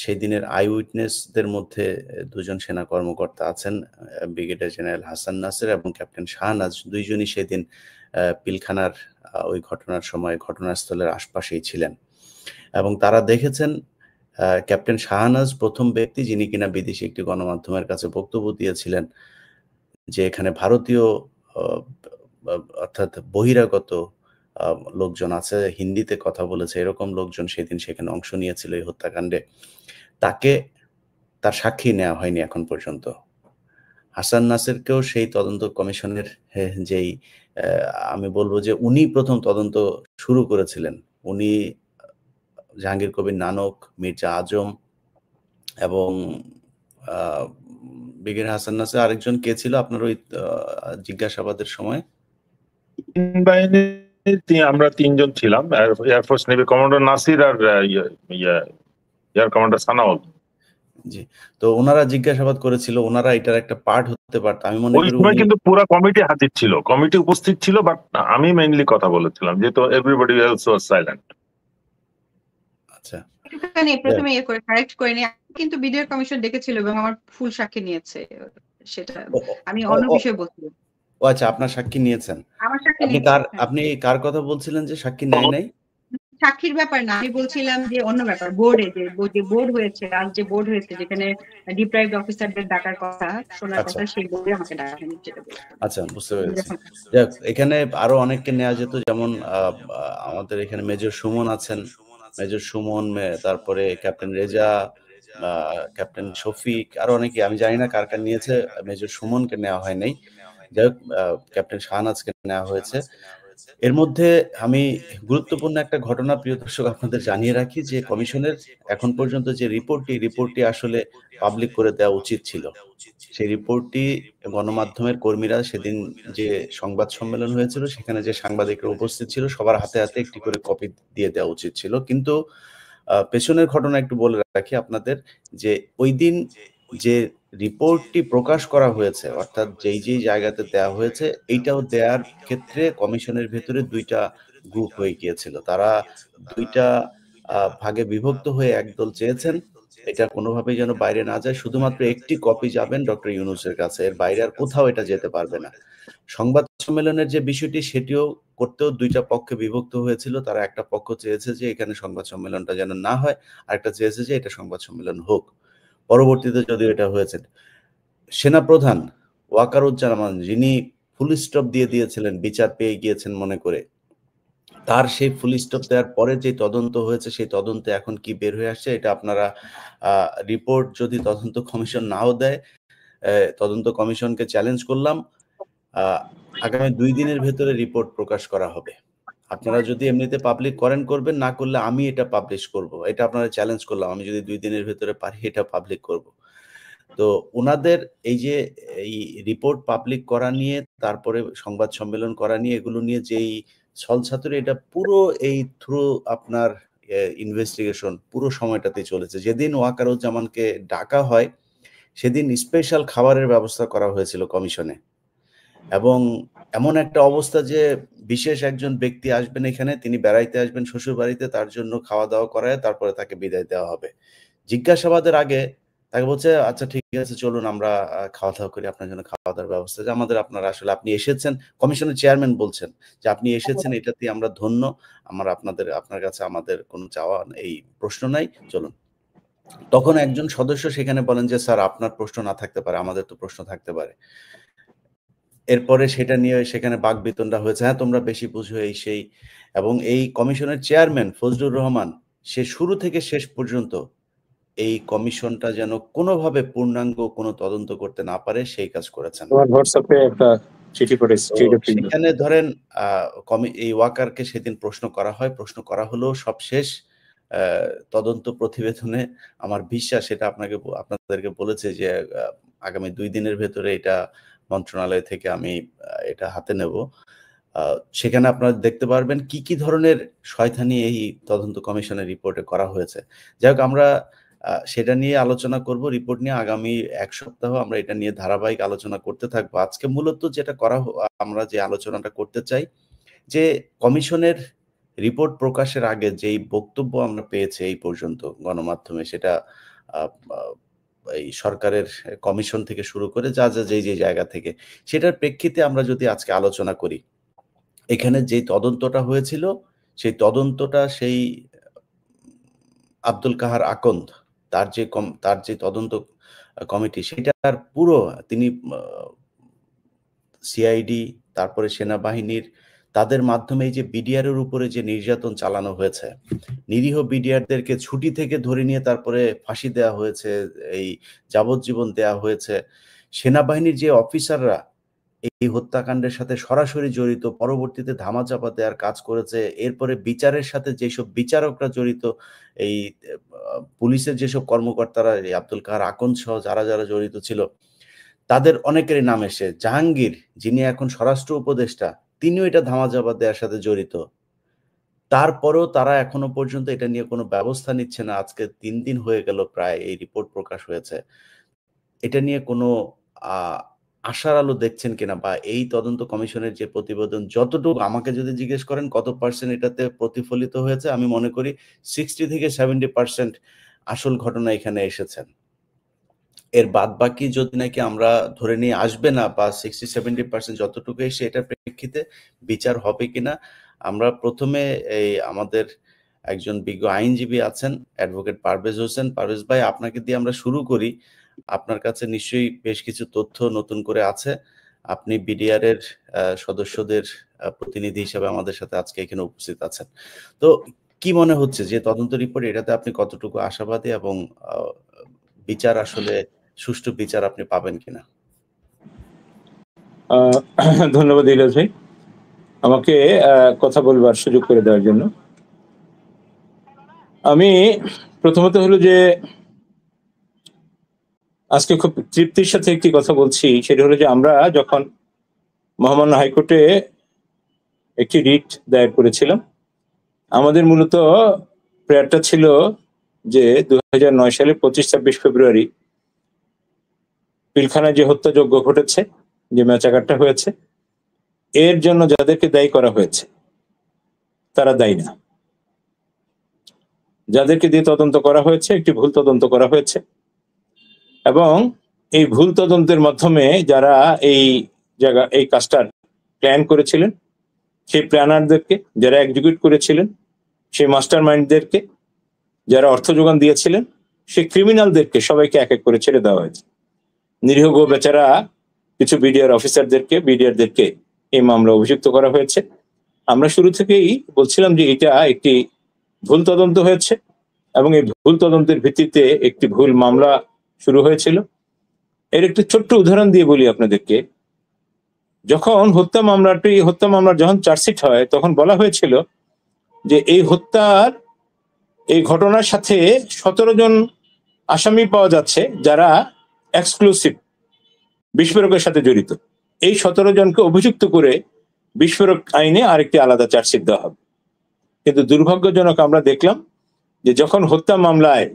সেই দিনের আই উইটনেসদের মধ্যে দুজন সেনা কর্মকর্তা আছেন, ব্রিগেডিয়ার জেনারেল হাসান নাসের এবং ক্যাপ্টেন শাহনাজ। দুইজনই সেদিন পিলখানার ওই ঘটনার সময় ঘটনাস্থলের আশপাশেই ছিলেন এবং তারা দেখেছেন ক্যাপ্টেন শাহনাজ প্রথম ব্যক্তি যিনি কিনা বিদেশি একটি গণমাধ্যমের কাছে বক্তব্য দিয়েছিলেন যে এখানে ভারতীয় অর্থাৎ বহিরাগত লোকজন আছে, হিন্দিতে কথা বলেছে, এরকম লোকজন সেদিন সেখানে অংশ নিয়েছিল এই হত্যাকাণ্ডে। তাকে তার সাক্ষী নেওয়া হয়নি এখন পর্যন্ত। হাসান নাসেরকেও সেই তদন্ত কমিশনের যেই আমি বলবো যে উনি প্রথম তদন্ত শুরু করেছিলেন। উনি জাহাঙ্গীর কবির নানক, মির্জা আজম এবং ব্রিগেডিয়ার হাসান নাসের আরেকজন কে ছিল আপনার ওই জিজ্ঞাসাবাদের সময়? আমরা তিনজন ছিলাম, এয়ারফোর্স নেভি কমান্ডার নাসির আর এয়ার কমান্ডার সানাউল। জি, তো ওনারা জিজ্ঞাসাবাদ করেছিল, ওনারা এটার একটা পার্ট হতে পারত। আমি মনে করি ওই কিন্তু পুরো কমিটি হাজির ছিল, কমিটি উপস্থিত ছিল, বাট আমি মেইনলি কথা বলেছিলাম যেহেতু এভরিবডি এলস ওয়াজ সাইলেন্ট। আচ্ছা, একটুখানি প্রথমে করে কারেক্ট করে নিই, কিন্তু বিডিআর কমিশন ডেকেছিল এবং আমার ফুল সাক্ষী নিয়েছে, সেটা আমি অন্য বিষয়ে বলছিলাম। ও আচ্ছা, আপনার সাক্ষী নিয়েছেন? আমার সাক্ষী নিয়েছে। আপনি কার কথা বলছিলেন যে সাক্ষী নেয় নাই? সাক্ষীর ব্যাপার না, আমি বলছিলাম যে অন্য ব্যাপার, বোর্ডে যে বোর্ড হয়েছে, আজ যে বোর্ড হয়েছে যেখানে ডিপ্রাইভড অফিসারদের ডাকার কথা, শোনার কথা, সেই বোর্ডে আমাকে ডাকেনি। আচ্ছা, বুঝতে পেরেছি। এখানে আরো অনেককে নেওয়া যেত, যেমন আমাদের এখানে মেজর সুমন আছেন, মেজর সুমন, তারপরে ক্যাপ্টেন রেজা, ক্যাপ্টেন শফিক, আরো অনেকে, আমি জানি না কার কার নিয়েছে। মেজর সুমনকে নেওয়া হয় নাই, যাই হোক ক্যাপ্টেন শাহনাজকে নেওয়া হয়েছে। এর মধ্যে আমি গুরুত্বপূর্ণ একটা ঘটনা, প্রিয় দর্শক, আপনাদের জানিয়ে রাখি যে কমিশনের এখন পর্যন্ত যে রিপোর্টটি আসলে পাবলিক করে দেওয়া উচিত ছিল। সেই রিপোর্টটি গণমাধ্যমের কর্মীরা সেদিন যে সংবাদ সম্মেলন হয়েছিল সেখানে যে সাংবাদিকরা উপস্থিত ছিল সবার হাতে হাতে একটি করে কপি দিয়ে দেওয়া উচিত ছিল। কিন্তু পেছনের ঘটনা একটু বলে রাখি আপনাদের, যে ওই দিন যে রিপোর্টটি প্রকাশ করা হয়েছে, অর্থাৎ যেই জায়গাতে দেওয়া হয়েছে, এইটাও দেওয়ার ক্ষেত্রে কমিশনের ভেতরে দুইটা গ্রুপ হয়ে গিয়েছিল। তারা দুইটা ভাগে বিভক্ত হয়ে একদল চেয়েছেন এটা কোনোভাবেই যেন বাইরে না যায়, শুধুমাত্র একটি কপি যাবেন ডক্টর ইউনূসের কাছে, এর বাইরে আর কোথাও এটা যেতে পারবে না। সংবাদ সম্মেলনের যে বিষয়টি সেটিও করতেও দুইটা পক্ষে বিভক্ত হয়েছিল। তারা একটা পক্ষ চেয়েছে যে এখানে সংবাদ সম্মেলনটা যেন না হয়, আরেকটা চেয়েছে যে এটা সংবাদ সম্মেলন হোক। পরবর্তীতে যদিও এটা হয়েছে, সেনাপ্রধান ওয়াকারুজ্জামান যিনি ফুল স্টপ দিয়ে দিয়েছিলেন বিচার পেয়ে গিয়েছেন মনে করে, তার সেই ফুল স্টপ দেওয়ার পরে যে তদন্ত হয়েছে সেই তদন্তে এখন কি বের হয়ে আসছে এটা আপনারা, রিপোর্ট যদি তদন্ত কমিশন নাও দেয়, তদন্ত কমিশনকে চ্যালেঞ্জ করলাম, আগামী 2 দিনের ভেতরে রিপোর্ট প্রকাশ করা হবে। আপনারা যদি এমনিতে পাবলিক করেন করবেন, না করলে আমি এটা পাবলিশ করব, এটা আপনারা চ্যালেঞ্জ করলাম। আমি যদি 2 দিনের ভেতরে পারি এটা পাবলিক করব। তো ওনাদের এই যে এই রিপোর্ট পাবলিক করা নিয়ে, তারপরে সংবাদ সম্মেলন করা নিয়ে, এগুলো নিয়ে যেই ছলছাতুরি, এটা পুরো এই থ্রু আপনার ইনভেস্টিগেশন পুরো সময়টাতে চলেছে। যেদিন ওয়াকারুজ্জামানকে ডাকা হয় সেদিন স্পেশাল খাবারের ব্যবস্থা করা হয়েছিল কমিশনে, এবং এমন একটা অবস্থা যে বিশেষ একজন ব্যক্তি আসবেন এখানে, তিনি বেড়াইতে আসবেন শ্বশুর বাড়িতে, তার জন্য খাওয়া দাওয়া করায় তারপরে তাকে বিদায় দেওয়া হবে। জিজ্ঞাসাবাদের আগে তাকে বলছে আচ্ছা ঠিক আছে চলুন আমরা খাওয়া দাওয়া করি, আপনার জন্য খাওয়া দাওয়ার ব্যবস্থা, যে আমাদের আপনারা আসলে আপনি এসেছেন, কমিশনের চেয়ারম্যান বলছেন যে আপনি এসেছেন এটাতে আমরা ধন্য, আপনার কাছে আমাদের কোনো চাওয়া এই প্রশ্ন নাই, চলুন। তখন একজন সদস্য সেখানে বলেন যে স্যার আপনার প্রশ্ন না থাকতে পারে, আমাদের তো প্রশ্ন থাকতে পারে। এরপরে সেটা নিয়ে সেখানে বাকবিতণ্ডা হয়েছে, হ্যাঁ তোমরা বেশি বুঝো এই সেই, এবং এই কমিশনের চেয়ারম্যান ফজলুর রহমান সে শুরু থেকে শেষ পর্যন্ত এই কমিশনটা যেন কোনোভাবে পূর্ণাঙ্গ কোনো তদন্ত করতে না পারে সেই কাজ করেছেন। সেখানে ধরেন এই ওয়াকারকে সেদিন প্রশ্ন করা হয়, প্রশ্ন করা হলো সবশেষ তদন্ত প্রতিবেদনে আমার বিশ্বাস সেটা আপনাদেরকে বলেছে যে আগামী 2 দিনের ভেতরে এটা মন্ত্রণালয় থেকে আমি এটা হাতে নেব। সেখানে আপনারা দেখতে পারবেন কি কি ধরনের শয়তানি এই তদন্ত কমিশনের রিপোর্টে করা হয়েছে। যাই হোক, আমরা সেটা নিয়ে আলোচনা করব, রিপোর্ট নিয়ে আগামী 1 সপ্তাহ আমরা এটা নিয়ে ধারাবাহিক আলোচনা করতে থাকবো। আজকে মূলত যেটা আমরা যে আলোচনাটা করতে চাই যে কমিশনের রিপোর্ট প্রকাশের আগে যেই বক্তব্য আমরা পেয়েছি এই পর্যন্ত গণমাধ্যমে, সেটা এই সরকারের কমিশন থেকে শুরু করে যে জায়গা থেকে, সেটার প্রেক্ষিতে আমরা যদি আজকে আলোচনা করি, এখানে যে তদন্তটা হয়েছিল সেই তদন্তটা সেই আব্দুল কাহার আকন্দ তার যে তদন্ত কমিটি, সেটার পুরো তিনি সিআইডি, তারপরে সেনাবাহিনীর, তাদের মাধ্যমে এই যে বিডিআরের উপরে যে নির্যাতন চালানো হয়েছে, নিরীহ বিডিআরদেরকে ছুটি থেকে ধরে নিয়ে তারপরে ফাঁসি দেওয়া হয়েছে, এই যাবজ্জীবন দেওয়া হয়েছে। সেনাবাহিনীর যে অফিসাররা এই হত্যাকাণ্ডের সাথে সরাসরি জড়িত, পরবর্তীতে ধামাচাপা দেওয়ার কাজ করেছে, এরপরে বিচারের সাথে যেসব বিচারকরা জড়িত, এই পুলিশের যেসব কর্মকর্তারা, এই আব্দুল কাহার আকন্দ সহ যারা যারা জড়িত ছিল, তাদের অনেকেরই নাম এসে, জাহাঙ্গীর যিনি এখন স্বরাষ্ট্র উপদেষ্টা, তিনিও এটা ধামাচাপা দেওয়ার সাথে জড়িত। তারপরেও তারা এখনো পর্যন্ত এটা নিয়ে কোনো ব্যবস্থা নিচ্ছে না। আজকে 3 দিন হয়ে গেল প্রায় এই রিপোর্ট প্রকাশ হয়েছে। এটা নিয়ে কোনো আশার আলো দেখছেন কিনা, বা এই তদন্ত কমিশনের যে প্রতিবেদন, যতটুকু আমাকে যদি জিজ্ঞেস করেন কত পার্সেন্ট এটাতে প্রতিফলিত হয়েছে, আমি মনে করি 60 থেকে 70% আসল ঘটনা এখানে এসেছেন। এর বাদ বাকি যদি নাকি আমরা ধরে নিয়ে আসবে না, বা 60-70% যতটুকু এসে এটার প্রেক্ষিতে বিচার হবে কিনা, আমরা প্রথমে এই আমাদের একজন বিজ্ঞ আইনজীবী আছেন, অ্যাডভোকেট পারভেজ হোসেন। পারভেজ ভাই, আপনাকে দিয়ে আমরা শুরু করি। আপনার কাছে নিশ্চয়ই বেশ কিছু তথ্য নতুন করে আছে। আপনি বিডিআর এর সদস্যদের প্রতিনিধি হিসেবে আমাদের সাথে আজকে এখানে উপস্থিত আছেন। তো কি মনে হচ্ছে যে তদন্ত রিপোর্ট, এটাতে আপনি কতটুকু আশাবাদী, এবং বিচার আসলে সুষ্ঠু বিচার আপনি পাবেন কিনা? ধন্যবাদ ইলিয়াস ভাই আমাকে কথা বলবার সুযোগ করে দেওয়ার জন্য। আমি প্রথমত হলো যে আজকে খুব তৃপ্তির সাথে একটি কথা বলছি, সেটা হলো যে আমরা যখন মহামান্য হাইকোর্টে একটি রিট দায়ের করেছিলাম, আমাদের মূলত প্রেয়ারটা ছিল যে 2009 সালে 25-26 ফেব্রুয়ারি পিলখানায় যে হত্যাযজ্ঞ ঘটেছে, যে ম্যাচাকারটা হয়েছে, এর জন্য যাদেরকে দায়ী করা হয়েছে তারা দায়ী না। যাদেরকে দিয়ে তদন্ত করা হয়েছে, একটি ভুল তদন্ত করা হয়েছে, এবং এই ভুল তদন্তের মাধ্যমে যারা এই কাজটার প্ল্যান করেছিলেন, সেই প্ল্যানারদেরকে, যারা এক্সিকিউট করেছিলেন, সেই মাস্টার মাইন্ডদেরকে, যারা অর্থ যোগান দিয়েছিলেন, সেই ক্রিমিনালদেরকে সবাইকে এক এক করে ছেড়ে দেওয়া হয়েছে। নিরীহ গো বেচারা কিছু বিডিআরদেরকে এই মামলা অভিযুক্ত করা হয়েছে। আমরা শুরু থেকেই বলছিলাম যে এটা একটি ভুল তদন্ত হয়েছে, এবং এই ভুল তদন্তের ভিত্তিতে একটি ভুল মামলা শুরু হয়েছিল। এর একটি ছোট্ট উদাহরণ দিয়ে বলি আপনাদেরকে। যখন হত্যা মামলার যখন চার্জশিট হয়, তখন বলা হয়েছিল যে এই ঘটনার সাথে 17 জন আসামি পাওয়া যাচ্ছে যারা এক্সক্লুসিভ বিস্ফোরকের সাথে জড়িত। এই 17 জনকে অভিযুক্ত করে বিস্ফোরক আইনে আরেকটি আলাদা চার্জশিট দেওয়া হবে। কিন্তু দুর্ভাগ্যজনক আমরা দেখলাম যে যখন হত্যা মামলায়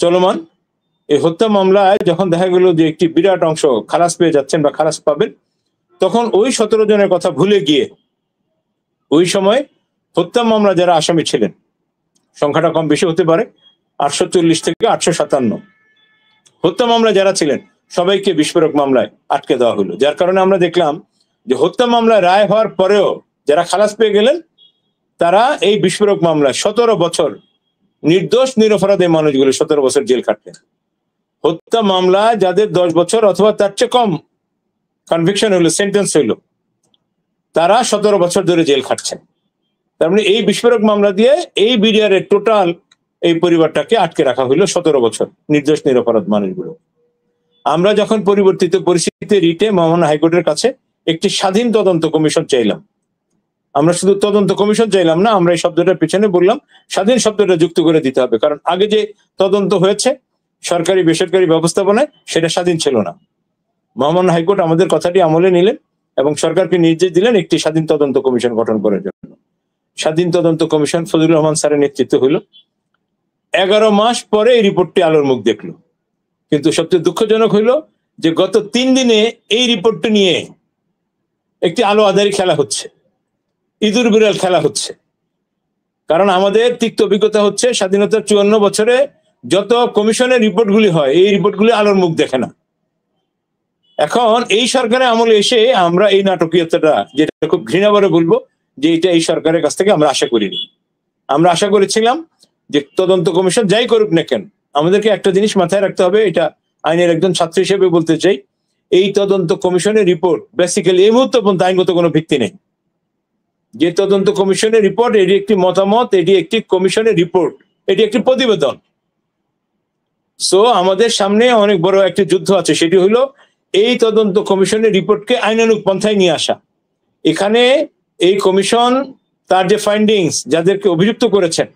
চলমান, এই হত্যা মামলায় যখন দেখা গেল যে একটি বিরাট অংশ খালাস পেয়ে যাচ্ছেন বা খালাস পাবেন, তখন ওই 17 জনের কথা ভুলে গিয়ে ওই সময় হত্যা মামলা যারা আসামি ছিলেন, সংখ্যাটা কম বেশি হতে পারে, 840 থেকে 857 হত্যা মামলা যারা ছিলেন সবাইকে বিস্ফোরক মামলায় আটকে দেওয়া হলো। যার কারণে আমরা দেখলাম যে হত্যা মামলায় রায় হওয়ার পরেও যারা খালাস পেয়ে গেলেন, তারা এই বিস্ফোরক মামলায় 17 বছর নির্দোষ নিরপরাধ এই মানুষগুলো 17 বছর জেল খাটলেন। হত্যা মামলায় যাদের 10 বছর অথবা তার চেয়ে কম কনভিকশন হলো, সেন্টেন্স হইল, তারা 17 বছর ধরে জেল খাটছেন। তার মানে এই বিস্ফোরক মামলা দিয়ে এই বিডিআর এর টোটাল এই পরিবারটাকে আটকে রাখা হইলো 17 বছর, নির্দোষ নিরপরাধ মানুষগুলো। আমরা যখন পরিবর্তিত পরিস্থিতিতে রিটে মহামান্য হাইকোর্টের কাছে একটি স্বাধীন তদন্ত কমিশন চাইলাম, আমরা শুধু তদন্ত কমিশন চাইলাম না, আমরা এই শব্দটার পিছনে বললাম স্বাধীন শব্দটা যুক্ত করে দিতে হবে, কারণ আগে যে তদন্ত হয়েছে সরকারি বেসরকারি ব্যবস্থাপনায়, সেটা স্বাধীন ছিল না। মহামান্য হাইকোর্ট আমাদের কথাটি আমলে নিলেন এবং সরকারকে নির্দেশ দিলেন একটি স্বাধীন তদন্ত কমিশন গঠন করার জন্য। স্বাধীন তদন্ত কমিশন ফজলুর রহমান স্যারের নেতৃত্ব হইল। 11 মাস পরে এই রিপোর্টটি আলোর মুখ দেখলো। কিন্তু সবচেয়ে দুঃখজনক হইল যে গত 3 দিনে এই রিপোর্টটি নিয়ে একটি আলো আঁধারি খেলা হচ্ছে, ইঁদুর বিড়াল খেলা হচ্ছে। কারণ আমাদের তিক্ত অভিজ্ঞতা হচ্ছে স্বাধীনতার 54 বছরে যত কমিশনের রিপোর্টগুলি হয় এই রিপোর্টগুলি আলোর মুখ দেখে না। এখন এই সরকারের আমলে এসে আমরা এই নাটকীয়তাটা, যেটা খুব ঘৃণা করে বলবো, যে এটা এই সরকারের কাছ থেকে আমরা আশা করিনি। আমরা আশা করেছিলাম যে তদন্ত কমিশন যাই করুক না কেন, আমাদেরকে একটা জিনিস মাথায় রাখতে হবে, এটা আইনের একজন ছাত্র হিসেবে বলতে চাই, এই তদন্ত কমিশনের রিপোর্ট বেসিক্যালি এই মুহূর্তে পর্যন্ত আইনগত কোনো ভিত্তি নেই। যে তদন্ত কমিশনের রিপোর্ট, এটি একটি মতামত, এটি একটি কমিশনের রিপোর্ট, এটি একটি প্রতিবেদন। সো আমাদের সামনে অনেক বড় একটি যুদ্ধ আছে, সেটি হলো এই তদন্ত কমিশনের রিপোর্টকে আইনানুগ পন্থায় নিয়ে আসা। এখানে এই কমিশন তার যে ফাইন্ডিংস, যাদেরকে অভিযুক্ত করেছেন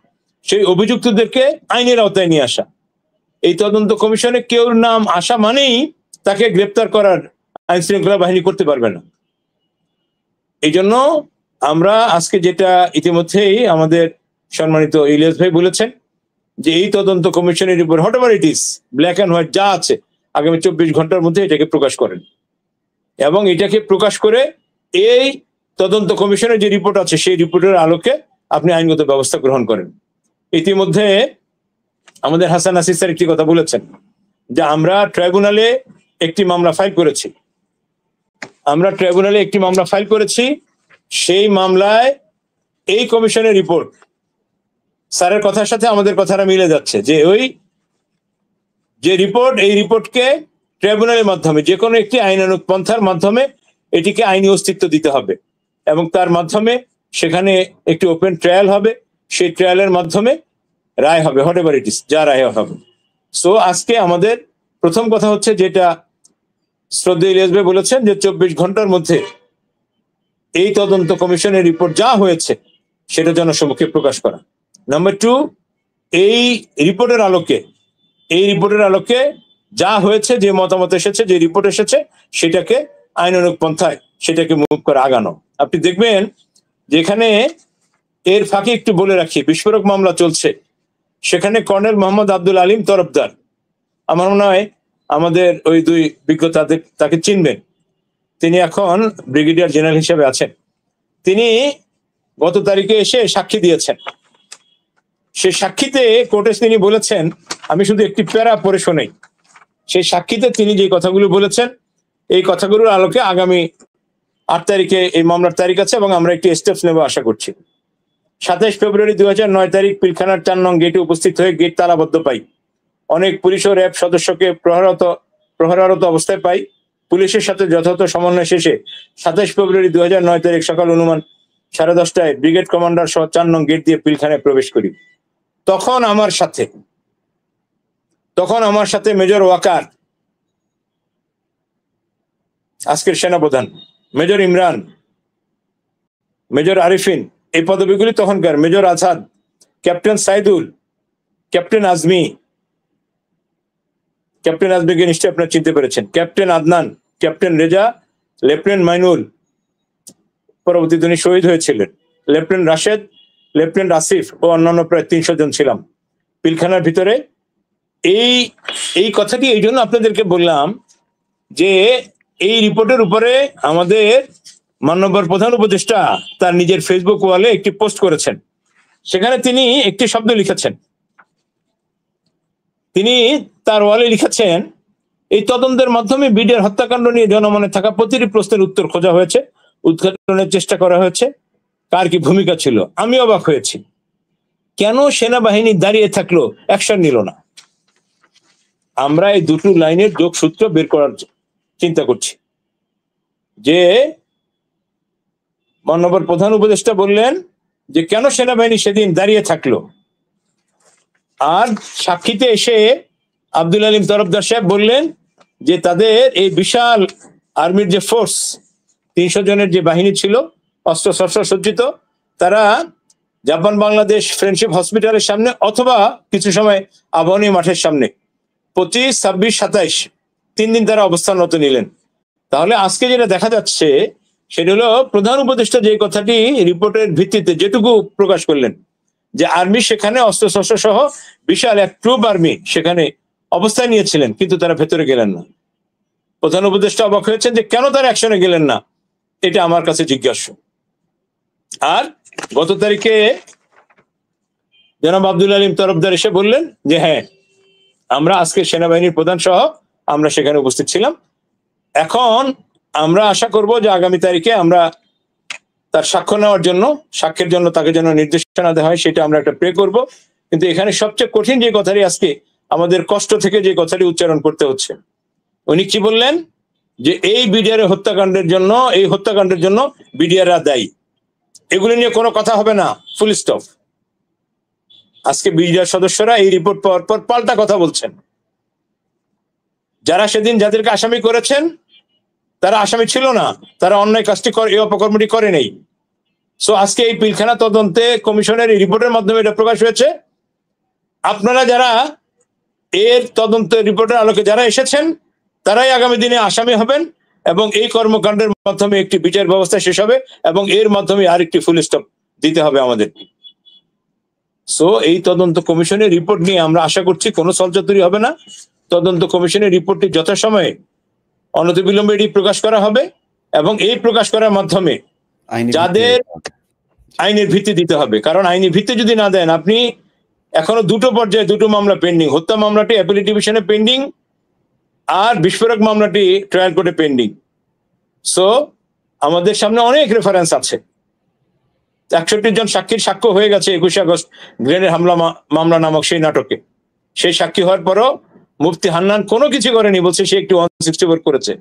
সেই অভিযুক্তদেরকে আইনের আওতায় নিয়ে আসা। এই তদন্ত কমিশনে কেউ নাম আসা মানেই তাকে গ্রেপ্তার করার আইন শৃঙ্খলা বাহিনী করতে পারবে না। এই জন্য আমরা আজকে যেটা ইতিমধ্যেই আমাদের সম্মানিত ইলিয়াস ভাই বলেছেন, যে এই তদন্ত কমিশনের উপর whatever it is, black and white যা আছে, আগামী 24 ঘন্টার মধ্যে এটাকে প্রকাশ করেন, এবং এটাকে প্রকাশ করে এই তদন্ত কমিশনের যে রিপোর্ট আছে সেই রিপোর্টের আলোকে আপনি আইনগত ব্যবস্থা গ্রহণ করেন। ইতিমধ্যে আমাদের হাসান নাসির স্যার একটি কথা বলেছেন, যে আমরা ট্রাইব্যুনালে একটি মামলা ফাইল করেছি, সেই মামলায় এই কমিশনের রিপোর্ট স্যারের কথার সাথে আমাদের কথাটা মিলে যাচ্ছে, যে ওই যে রিপোর্ট, এই রিপোর্টকে ট্রাইব্যুনালের মাধ্যমে, যে কোনো একটি আইনানুগ পন্থার মাধ্যমে এটিকে আইনি অস্তিত্ব দিতে হবে, এবং তার মাধ্যমে সেখানে একটি ওপেন ট্রায়াল হবে, সেই ট্রায়ালের মাধ্যমে রায় হবে, হোয়াটএভার ইট ইজ, যা রায় হবে। সো আজকে আমাদের প্রথম কথা হচ্ছে, যেটা শ্রদ্ধেয় ইলিয়াস ভাই বলেছেন, যে 24 ঘন্টার মধ্যে এই তদন্ত কমিশনের রিপোর্ট যা হয়েছে সেটা জনসমক্ষে প্রকাশ করা। নাম্বার 2, এই রিপোর্টের আলোকে যা হয়েছে, যে মতামত এসেছে, যে রিপোর্ট এসেছে, সেটাকে আইনানুগ পন্থায় সেটাকে মুভ করে আগানো। আপনি দেখবেন যেখানে, এর ফাঁকে একটু বলে রাখি, বিস্ফোরক মামলা চলছে, সেখানে কর্নেল মোহাম্মদ আব্দুল আলিম তরফদার, আমার মনে হয় আমাদের ওই দুই বিজ্ঞতা তাকে চিনবেন, তিনি এখন ব্রিগেডিয়ার জেনারেল হিসেবে আছেন। তিনি গত তারিখে এসে সাক্ষী দিয়েছেন। সেই সাক্ষীতে কোর্টে তিনি বলেছেন, আমি শুধু একটি প্যারা পড়ে শোনাই, সেই সাক্ষীতে তিনি যে কথাগুলো বলেছেন, এই কথাগুলোর আলোকে আগামী 8 তারিখে এই মামলার তারিখ আছে, এবং আমরা একটি স্টেপস নেব আশা করছি। 27 ফেব্রুয়ারি 2009 তারিখ পিলখানার 4 নং গেটে উপস্থিত হয়ে গেট তালাবদ্ধ পাই। অনেক পুলিশ ও র্যাব সদস্যকে প্রহরারত অবস্থায় পাই। পুলিশের সাথে যথাযথ সমন্বয় শেষে 27 ফেব্রুয়ারি 2009 তারিখ সকাল অনুমান 10:30টায় ব্রিগেড কমান্ডার সহ 4 নং গেট দিয়ে পিলখানায় প্রবেশ করি। তখন আমার সাথে মেজর ওয়াকার, আজকের সেনাপ্রধান, মেজর ইমরান, মেজর আরিফিন, এই পদবিগুলি তখনকার, major Azad, captain Saidul, captain আজমিকে নিশ্চয়ই আপনারা চিনতে পেরেছেন, captain Adnan, captain Reza, lieutenant Mainul, পরবর্তীতে উনি শহীদ হয়েছিলেন, লেফটেন্যান্ট রাশেদ, লেফটেন্যান্ট আসিফ ও অন্যান্য প্রায় 300 জন ছিলাম পিলখানার ভিতরে। এই কথাটি এই জন্য আপনাদেরকে বললাম, যে এই রিপোর্টের উপরে আমাদের মাননীয় প্রধান উপদেষ্টা তার নিজের ফেসবুক ওয়ালে একটি পোস্ট করেছেন। সেখানে তিনি একটি শব্দ লিখেছেন, তিনি তার ওয়ালে লিখেছেন, এই তদন্তের মাধ্যমে বিডিআর হত্যাকাণ্ড নিয়ে জনমনে থাকা প্রতিটি প্রশ্নের উত্তর খোঁজা হয়েছে, উদ্ঘাটনের চেষ্টা করা হয়েছে, কার কি ভূমিকা ছিল। আমি অবাক হয়েছি, কেন সেনাবাহিনী দাঁড়িয়ে থাকলো, অ্যাকশন নিল না। আমরা এই দুটো লাইনের যোগসূত্র বের করার চিন্তা করছি, যে মাননীয় প্রধান উপদেষ্টা বললেন যে কেন সেনাবাহিনী সেদিন দাঁড়িয়ে থাকলো, আর সাক্ষীতে এসে আব্দুল আলিম তরফদার সাহেব বললেন যে তাদের এই বিশাল আর্মির যে ফোর্স, 300 জনের যে বাহিনী ছিল, অস্ত্র শস্ত্র সজ্জিত, তারা জাপান বাংলাদেশ ফ্রেন্ডশিপ হসপিটালের সামনে অথবা কিছু সময় আবাহনী মাঠের সামনে 25, 26, 27 3 দিন তারা অবস্থানরত নিলেন। তাহলে আজকে যেটা দেখা যাচ্ছে সেটা হলো প্রধান উপদেষ্টা যে কথাটি রিপোর্টের ভিত্তিতে যেটুকু প্রকাশ করলেন, যে আর্মি সেখানে অস্ত্র শস্ত্র সহ বিশাল এক ট্রুপ আর্মি সেখানে অবস্থায় নিয়েছিলেন, কিন্তু তারা ভেতরে গেলেন না। প্রধান উপদেষ্টা অবাক হয়েছেন যে কেন তারা অ্যাকশনে গেলেন না, এটা আমার কাছে জিজ্ঞাসা। আর গত তারিখে জনাব আব্দুল আলিম তরফদার এসে বললেন যে হ্যাঁ, আমরা আজকে সেনাবাহিনীর প্রধান সহ আমরা সেখানে উপস্থিত ছিলাম। এখন আমরা আশা করব যে আগামী তারিখে আমরা তার সাক্ষ্য নেওয়ার জন্য, সাক্ষ্যের জন্য তাকে যেন নির্দেশনা দেওয়া হয়, সেটা আমরা একটা প্রে করব। কিন্তু এখানে সবচেয়ে কঠিন যে কথাটি আজকে আমাদের কষ্ট থেকে যে কথাটি উচ্চারণ করতে হচ্ছে, উনি কি বললেন যে এই বিডিআর হত্যাকাণ্ডের জন্য, এই হত্যাকাণ্ডের জন্য বিডিআররা দায়ী, এগুলো নিয়ে কোনো কথা হবে না, ফুল স্টপ। আজকে বিডিআর সদস্যরা এই রিপোর্ট পাওয়ার পর পাল্টা কথা বলছেন। যারা সেদিন যাদেরকে আসামি করেছেন তারা আসামি ছিল না, তারা অন্যায় কাজটি এই অপকর্মটি করে নেই। সো আজকে এই পিলখানা তদন্তে কমিশনের এই রিপোর্টের মাধ্যমে এটা প্রকাশ হয়েছে। আপনারা যারা এর তদন্ত রিপোর্টের আলোকে যারা এসেছেন তারাই আগামী দিনে আসামি হবেন এবং এই কর্মকাণ্ডের মাধ্যমে একটি বিচার ব্যবস্থা শেষ হবে এবং এর মাধ্যমে আরেকটি ফুল স্টপ দিতে হবে আমাদের। সো এই তদন্ত কমিশনের রিপোর্ট নিয়ে আমরা আশা করছি কোনো ছলচাতুরি হবে না। তদন্ত কমিশনের রিপোর্টটি যথাসময়ে অনতিবিলম্বে এটি প্রকাশ করা হবে এবং এই প্রকাশ করার মাধ্যমে যাদের আইনের ভিত্তি দিতে হবে, কারণ আইনের ভিত্তি যদি না দেন, আপনি এখনো দুটো পর্যায়ে দুটো মামলা পেন্ডিং, হত্যা মামলাটি অ্যাপিলেট ডিভিশনে পেন্ডিং আর বিস্ফোরক মামলাটি ট্রায়াল কোর্টে পেন্ডিং। সো আমাদের সামনে অনেক রেফারেন্স আছে। 61 জন সাক্ষীর সাক্ষ্য হয়ে গেছে 21 আগস্ট গ্রেনেড হামলা মামলা নামক সেই নাটকে। সেই সাক্ষী হওয়ার পরও মুফতি হান্নান কোনো কিছু করেনি, বলছে সে একটি 164 করেছে।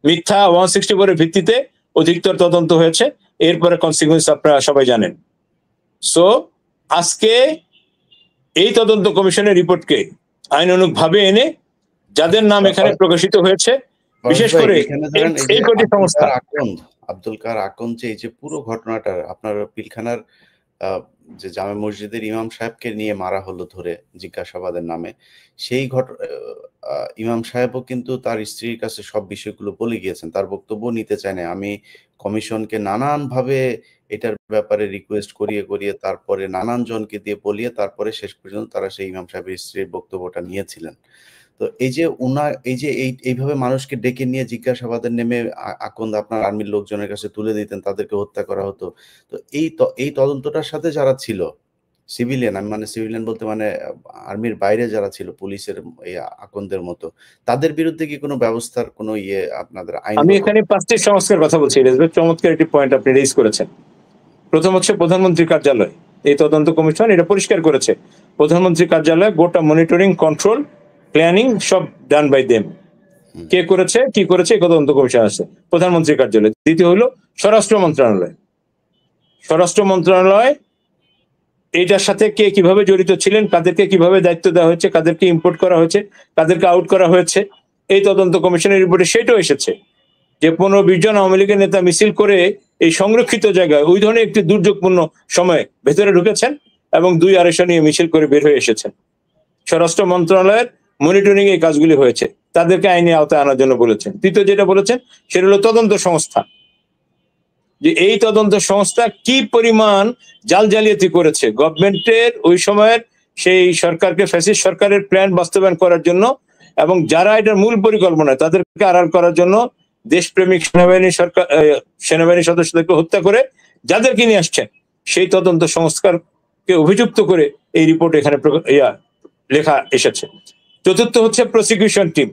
মিথ্যা 164 এর ভিত্তিতে অধিকতর তদন্ত হয়েছে, এরপরে কনসিকুয়েন্স আপনারা সবাই জানেন। সো আজকে এই তদন্ত কমিশনের রিপোর্টকে আইনানুগভাবে এনে যাদের নাম এখানে প্রকাশিত হয়েছে, বিশেষ করে এই কটি সংস্থা, আব্দুল কার আকন, যে এই যে পুরো ঘটনাটা আপনার পিলখানার যে জামে মসজিদের ইমাম সাহেবকে নিয়ে মারা হলো ধরে জিজ্ঞাসাবাদের নামে, সেই ইমাম সাহেবও কিন্তু তার স্ত্রীর কাছে সব বিষয়গুলো বলে গিয়েছেন, তার বক্তব্য নিতে চায় না। আমি কমিশনকে নানান ভাবে এটার ব্যাপারে রিকোয়েস্ট করিয়ে তারপরে নানান জনকে দিয়ে বলিয়ে তারপরে শেষ পর্যন্ত তারা সেই ইমাম সাহেবের স্ত্রীর বক্তব্যটা নিয়েছিলেন। তো এই যে এইভাবে মানুষকে ডেকে নিয়ে জিজ্ঞাসাবাদের নেমে আকন্দ আপনার আর্মির লোকজনের কাছে তুলে দিতেন, তাদেরকে হত্যা করা হতো। তো এই তদন্তটার সাথে যারা ছিল সিভিলিয়ান, আমি মানে সিভিলিয়ান বলতে মানে আর্মির বাইরে যারা ছিল, পুলিশের এই আকন্দের মতো, তাদের বিরুদ্ধে কি কোনো ব্যবস্থার কোনো আপনাদের আইন? আমি এখানে 5টি সংস্কার কথা বলছি। চমৎকার একটি পয়েন্ট আপনি রেজ করেছেন। প্রথম হচ্ছে প্রধানমন্ত্রী কার্যালয়। এই তদন্ত কমিশন এটা পরিষ্কার করেছে, প্রধানমন্ত্রী কার্যালয় গোটা মনিটরিং, কন্ট্রোল, প্ল্যানিং সব ডান বাই দেম। কে করেছে কি করেছে এই তদন্ত কমিশন আছে প্রধানমন্ত্রী কার্যালয়। দ্বিতীয় হলো স্বরাষ্ট্র মন্ত্রণালয়। স্বরাষ্ট্র মন্ত্রণালয় এইটার সাথে কে কিভাবে জড়িত ছিলেন, কাদেরকে কিভাবে দায়িত্ব দেওয়া হয়েছে, কাদেরকে ইম্পোর্ট করা হয়েছে, কাদেরকে আউট করা হয়েছে, এই তদন্ত কমিশনের রিপোর্টে সেটাও এসেছে যে 15-20 জন আওয়ামী লীগের নেতা মিছিল করে এই সংরক্ষিত জায়গায় ওই ধরনের একটি দুর্যোগপূর্ণ সময়ে ভেতরে ঢুকেছেন এবং 2-250 নিয়ে মিছিল করে বের হয়ে এসেছেন। স্বরাষ্ট্র মন্ত্রণালয়ের মনিটরিং এই কাজগুলি হয়েছে, তাদেরকে আইনে আওতায় আনার জন্য বলেছেন। তৃতীয় যেটা বলেছেন সেটা হলো তদন্ত সংস্থা, যে এই তদন্ত সংস্থা কি পরিমাণ জাল জালিয়াতি করেছে গভর্নমেন্টের ওই সময়ের সেই সরকারকে, ফ্যাসিস্ট সরকারের প্ল্যান বাস্তবায়ন করার জন্য, এবং যারা এটার মূল পরিকল্পনা তাদেরকে আড়াল করার জন্য দেশপ্রেমিক সেনাবাহিনী সদস্যদেরকে হত্যা করে যাদেরকে নিয়ে আসছেন, সেই তদন্ত সংস্কারকে অভিযুক্ত করে এই রিপোর্ট এখানে লেখা এসেছে। চতুর্থ হচ্ছে প্রসিকিউশন টিম।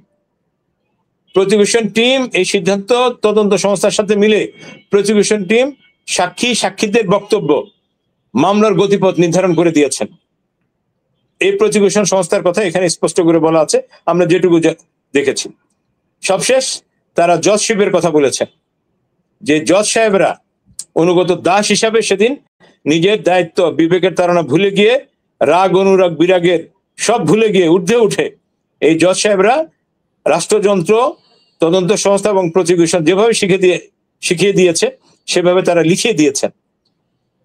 প্রসিকিউশন টিম এই সিদ্ধান্ত তদন্ত সংস্থার সাথে মিলে প্রসিকিউশন টিম সাক্ষীদের বক্তব্য, মামলার গতিপথ নির্ধারণ করে দিয়েছেন। এই প্রসিকিউশন সংস্থার কথা এখানে স্পষ্ট করে বলা আছে, আমরা যেটুকু দেখেছি। সবশেষ তারা জজশিপের কথা বলেছেন, যে জজ সাহেবরা অনুগত দাস হিসাবে সেদিন নিজের দায়িত্ব, বিবেকের তাড়না ভুলে গিয়ে, রাগ অনুরাগ বিরাগের সব ভুলে গিয়ে ঊর্ধ্বে উঠে এই জজ সাহেবরা রাষ্ট্রযন্ত্র, তদন্ত সংস্থা এবং প্রসিকিউশন যেভাবে শিখিয়ে দিয়েছে সেভাবে তারা লিখিয়ে দিয়েছেন।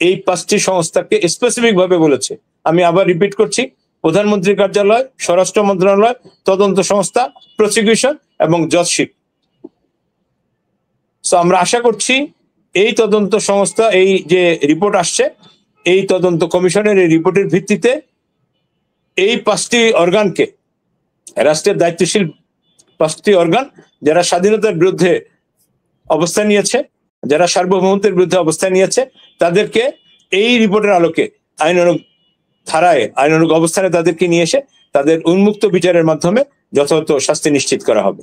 এই 5টি সংস্থাকে স্পেসিফিক ভাবে বলেছে, আমি আবার রিপিট করছি, প্রধানমন্ত্রী কার্যালয়, স্বরাষ্ট্র মন্ত্রণালয়, তদন্ত সংস্থা, প্রসিকিউশন এবং জজশিপ। তো আমরা আশা করছি এই তদন্ত সংস্থা, এই যে রিপোর্ট আসছে, এই তদন্ত কমিশনের এই রিপোর্টের ভিত্তিতে এই 5টি অর্গানকে, রাষ্ট্রের দায়িত্বশীল 5টি অর্গান যারা স্বাধীনতার বিরুদ্ধে অবস্থান নিয়েছে, যারা সার্বভৌমত্বের বিরুদ্ধে অবস্থান নিয়েছে, তাদেরকে এই রিপোর্টের আলোকে আইনানুগ ধারায় আইনানুগ অবস্থানে তাদেরকে নিয়ে এসে তাদের উন্মুক্ত বিচারের মাধ্যমে যথাযথ শাস্তি নিশ্চিত করা হবে।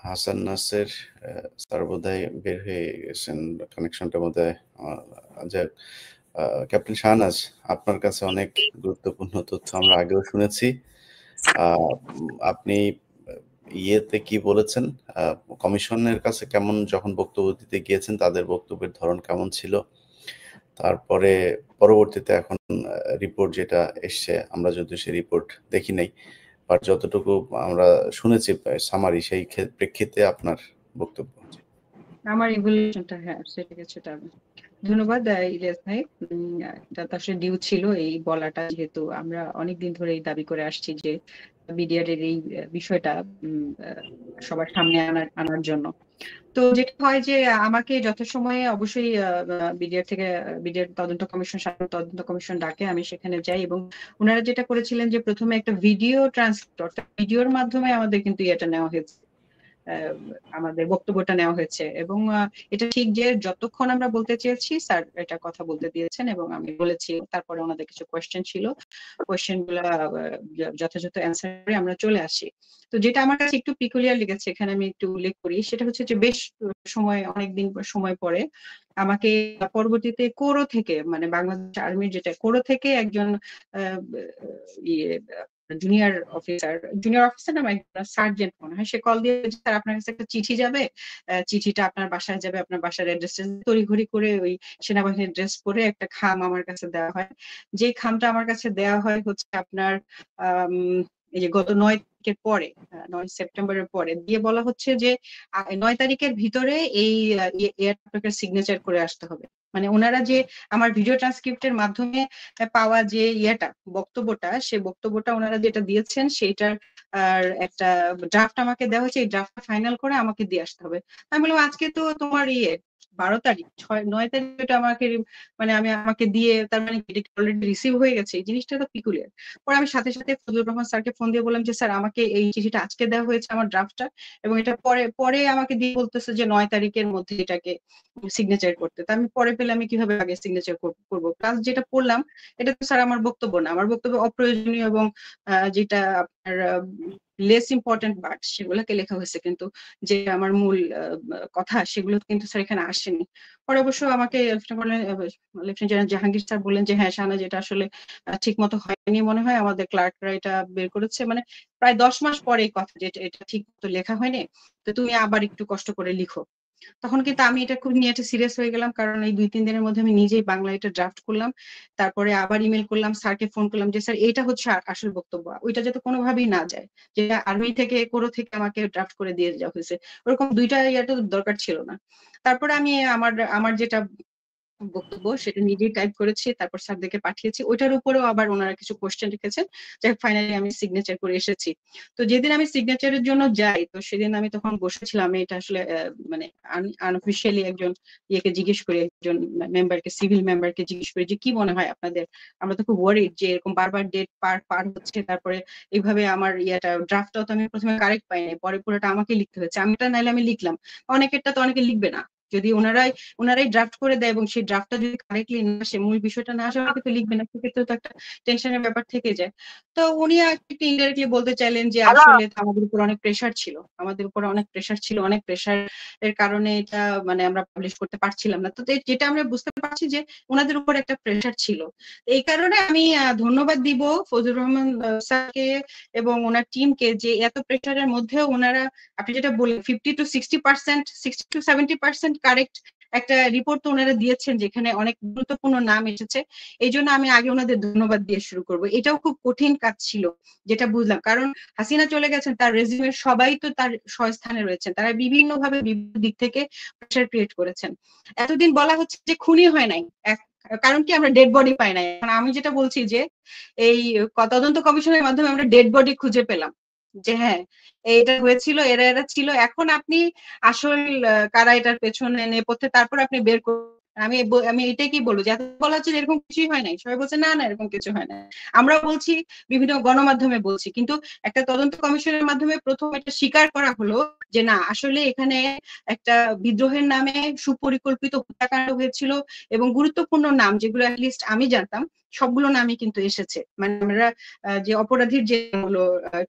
হাসান নাসের স্যার বোধহয় বের হয়ে গেছেন, কানেকশনটার মধ্যে। ক্যাপ্টেন শাহনাজ, আপনার কাছে অনেক গুরুত্বপূর্ণ তথ্য আমরা আগেও শুনেছি। আপনি ইয়েতে কি বলেছেন, কমিশনের কাছে কেমন যখন বক্তব্য দিতে গিয়েছেন তাদের বক্তব্যের ধরন কেমন ছিল, তারপরে পরবর্তীতে এখন রিপোর্ট যেটা এসছে, আমরা যদিও সেই রিপোর্ট দেখি নাই, বাট যতটুকু আমরা শুনেছি সামারি, সেই প্রেক্ষিতে আপনার বক্তব্য। আমার ইভ্যালুয়েশনটা, হ্যাঁ সেটা ধন্যবাদ ইলিয়াস ভাই। এটা তো আসলে ডিউ ছিল এই বলাটা, যেহেতু আমরা অনেকদিন ধরে এই দাবি করে আসছি যে বিডিআর এর এই বিষয়টা সবার সামনে আনার জন্য। তো যেটা হয় যে আমাকে যথাসময়ে অবশ্যই বিডিআর তদন্ত কমিশন, সাধারণ তদন্ত কমিশন ডাকে, আমি সেখানে যাই এবং ওনারা যেটা করেছিলেন যে প্রথমে একটা ভিডিও ট্রান্সক্রিপ্ট, অর্থাৎ ভিডিওর মাধ্যমে আমাদের কিন্তু এটা নেওয়া হয়েছে, আমাদের বক্তব্যটা নেওয়া হয়েছে। এবং এটা ঠিক যে যতক্ষণ আমরা বলতে চেয়েছি স্যার এটা কথা বলতে দিয়েছেন এবং আমি বলেছি। তারপরে ওনাদের কিছু কোয়েশ্চেন ছিল, কোয়েশ্চেন গুলা যথাযথ অ্যান্সার করে আমরা চলে আসি। তো যেটা আমার কাছে একটু পিকুলিয়ার লেগেছে, এখানে আমি একটু উল্লেখ করি, সেটা হচ্ছে যে বেশ অনেকদিন সময় পরে আমাকে পরবর্তীতে কোরো থেকে, মানে বাংলাদেশ আর্মির যেটা কোরো থেকে একজন জুনিয়র অফিসার না সার্জেন্ট মনে হয়, সে কল দিয়ে, স্যার আপনার কাছে একটা চিঠি যাবে, চিঠিটা আপনার বাসায় যাবে, আপনার বাসার অ্যাড্রেসে তড়িঘড়ি করে ওই সেনাবাহিনীর ড্রেস পরে একটা খাম আমার কাছে দেওয়া হয়। যে খামটা আমার কাছে দেওয়া হয় হচ্ছে আপনার এই যে গত 9 তারিখের পরে, 9 সেপ্টেম্বরের পরে দিয়ে বলা হচ্ছে যে 9 তারিখের ভিতরে এই এয়ারটাকে সিগনেচার করে আসতে হবে। মানে ওনারা যে আমার ভিডিও ট্রান্সক্রিপ্টের মাধ্যমে পাওয়া যে বক্তব্যটা, সেই বক্তব্যটা ওনারা যেটা দিয়েছেন সেইটার আর একটা ড্রাফট আমাকে দেওয়া হয়েছে, এই ড্রাফটটা ফাইনাল করে আমাকে দিয়ে আসতে হবে। আমি বললাম আজকে তো তোমার 12 তারিখ, 9 তারিখ এটা আমাকে দিয়ে, তার মানে অলরেডি রিসিভ হয়ে গেছে। এই জিনিসটা তো পিকুলিয়ার। পরে আমি সাথে সাথে ফজলুর রহমান স্যারকে ফোন দিয়ে বললাম যে স্যার আমাকে এই চিঠিটা আজকে দেওয়া হয়েছে আমার ড্রাফটটা, এবং এটা পরে আমাকে দিয়ে বলতেছে যে 9 তারিখের মধ্যে এটাকে সিগনেচার করতে। তা আমি পরে পেলে আমি কিভাবে আগে সিগনেচার করবো? প্লাস যেটা পড়লাম এটা তো স্যার আমার বক্তব্য না, আমার বক্তব্য অপ্রয়োজনীয় এবং যেটা আপনার লেস ইম্পর্টেন্ট পার্ট সেগুলোকে লেখা হয়েছে, কিন্তু যে আমার মূল কথা সেগুলো কিন্তু স্যার এখানে আসেনি। পরে অবশ্য আমাকে লেফটেন্যান্ট জেনারেল জাহাঙ্গীর স্যার বললেন যে হ্যাঁ শাহনাজ, যেটা আসলে ঠিক মতো হয়নি মনে হয়, আমাদের ক্লার্করা এটা বের করেছে, মানে প্রায় 10 মাস পরে এই কথা, যে এটা ঠিক মতো লেখা হয়নি, তো তুমি আবার একটু কষ্ট করে লিখো। তখন কিন্তু আমি এটা খুব নিয়ে সিরিয়াস হয়ে গেলাম, কারণ এই 2-3 দিনের মধ্যে আমি নিজেই বাংলা এটা ড্রাফট করলাম, তারপরে আবার ইমেল করলাম, স্যারকে ফোন করলাম যে স্যার এটা হচ্ছে আসল বক্তব্য, ওইটা যাতে কোনোভাবেই না যায়, যেটা আর্মি থেকে কোরো থেকে আমাকে ড্রাফট করে দিয়ে যাওয়া হয়েছে, ওরকম দুইটা ইয়াটা দরকার ছিল না। তারপরে আমি আমার যেটা বক্তব্য সেটা নিজেই টাইপ করেছি, তারপর স্যারদেরকে পাঠিয়েছি, ওইটার উপরেও আবার ওনারা কিছু কোশ্চেন রেখেছেন, যাই ফাইনালি আমি সিগনেচার করে এসেছি। তো যেদিন আমি সিগনেচারের জন্য যাই, তো সেদিন আমি তখন বসেছিলাম, আমি এটা আসলে মানে আনঅফিশিয়ালি একজন ইয়েকে জিজ্ঞেস করি, একজন মেম্বারকে, সিভিল মেম্বারকে জিজ্ঞেস করি যে কি মনে হয় আপনাদের, আমরা তো খুব ওয়ারিড যে এরকম বারবার ডেট পার হচ্ছে, তারপরে এইভাবে আমার ড্রাফটটাও তো আমি প্রথমে কারেক্ট পাইনি, পরে পুরোটা আমাকে লিখতে হয়েছে, আমিটা নাইলে আমি লিখলাম, অনেকেরটা তো অনেকে লিখবে না, যদি ওনারাই ড্রাফট করে দেয় এবং সেই ড্রাফটটা যদি কারেক্টলি না আসে, মূল বিষয়টা না আসে, আমাকে তো লিখবে না, সেক্ষেত্রে তো একটা টেনশনের ব্যাপার থেকে যায়। তো উনি একটু ইনডাইরেক্টলি বলতে চাইলেন যে আসলে আমাদের উপর অনেক প্রেশার ছিল, অনেক প্রেশার এর কারণে এটা মানে আমরা পাবলিশ করতে পারছিলাম না। তো যেটা আমরা বুঝতে পারছি যে ওনাদের উপর একটা প্রেশার ছিল। এই কারণে আমি ধন্যবাদ দিব ফজলুর রহমান স্যারকে এবং ওনার টিমকে, যে এত প্রেশারের মধ্যেও ওনারা, আপনি যেটা বললেন 50 to 60%, 60 to 70% কারেক্ট একটা রিপোর্ট তো ওনারা দিয়েছেন, যেখানে অনেক গুরুত্বপূর্ণ নাম এসেছে। এই জন্য আমি আগে ওনাদের ধন্যবাদ দিয়ে শুরু করব। এটাও খুব কঠিন কাজ ছিল, যেটা বুঝলাম, কারণ হাসিনা চলে গেছেন, তার রেজিউমের সবাই তো তার স্বস্থানে রয়েছেন, তারা বিভিন্নভাবে বিভিন্ন দিক থেকে প্রেশার ক্রিয়েট করেছেন। এতদিন বলা হচ্ছে যে খুনি হয় নাই, কারণ কি আমরা ডেড বডি পাই নাই। আমি যেটা বলছি যে এই তদন্ত কমিশনের মাধ্যমে আমরা ডেড বডি খুঁজে পেলাম, যে হ্যাঁ এটা হয়েছিল, এরা ছিল। এখন আপনি আসল কারা এটার পেছনে নেপথ্যে, তারপর আপনি বের আমি এটাই কি বলবো যে এত বলা হচ্ছে যে এরকম কিছুই হয় নাই, সবাই বলছে না না এরকম কিছু হয় না, আমরা বলছি, বিভিন্ন গণমাধ্যমে বলছি, কিন্তু একটা তদন্ত কমিশনের মাধ্যমে প্রথম এটা স্বীকার করা হলো যে না আসলে এখানে একটা বিদ্রোহের নামে সুপরিকল্পিত হত্যাকাণ্ড হয়েছিল এবং গুরুত্বপূর্ণ নাম যেগুলো অ্যাটলিস্ট আমি জানতাম সবগুলো নামই কিন্তু এসেছে। মানে আমরা যে অপরাধীর যে নামগুলো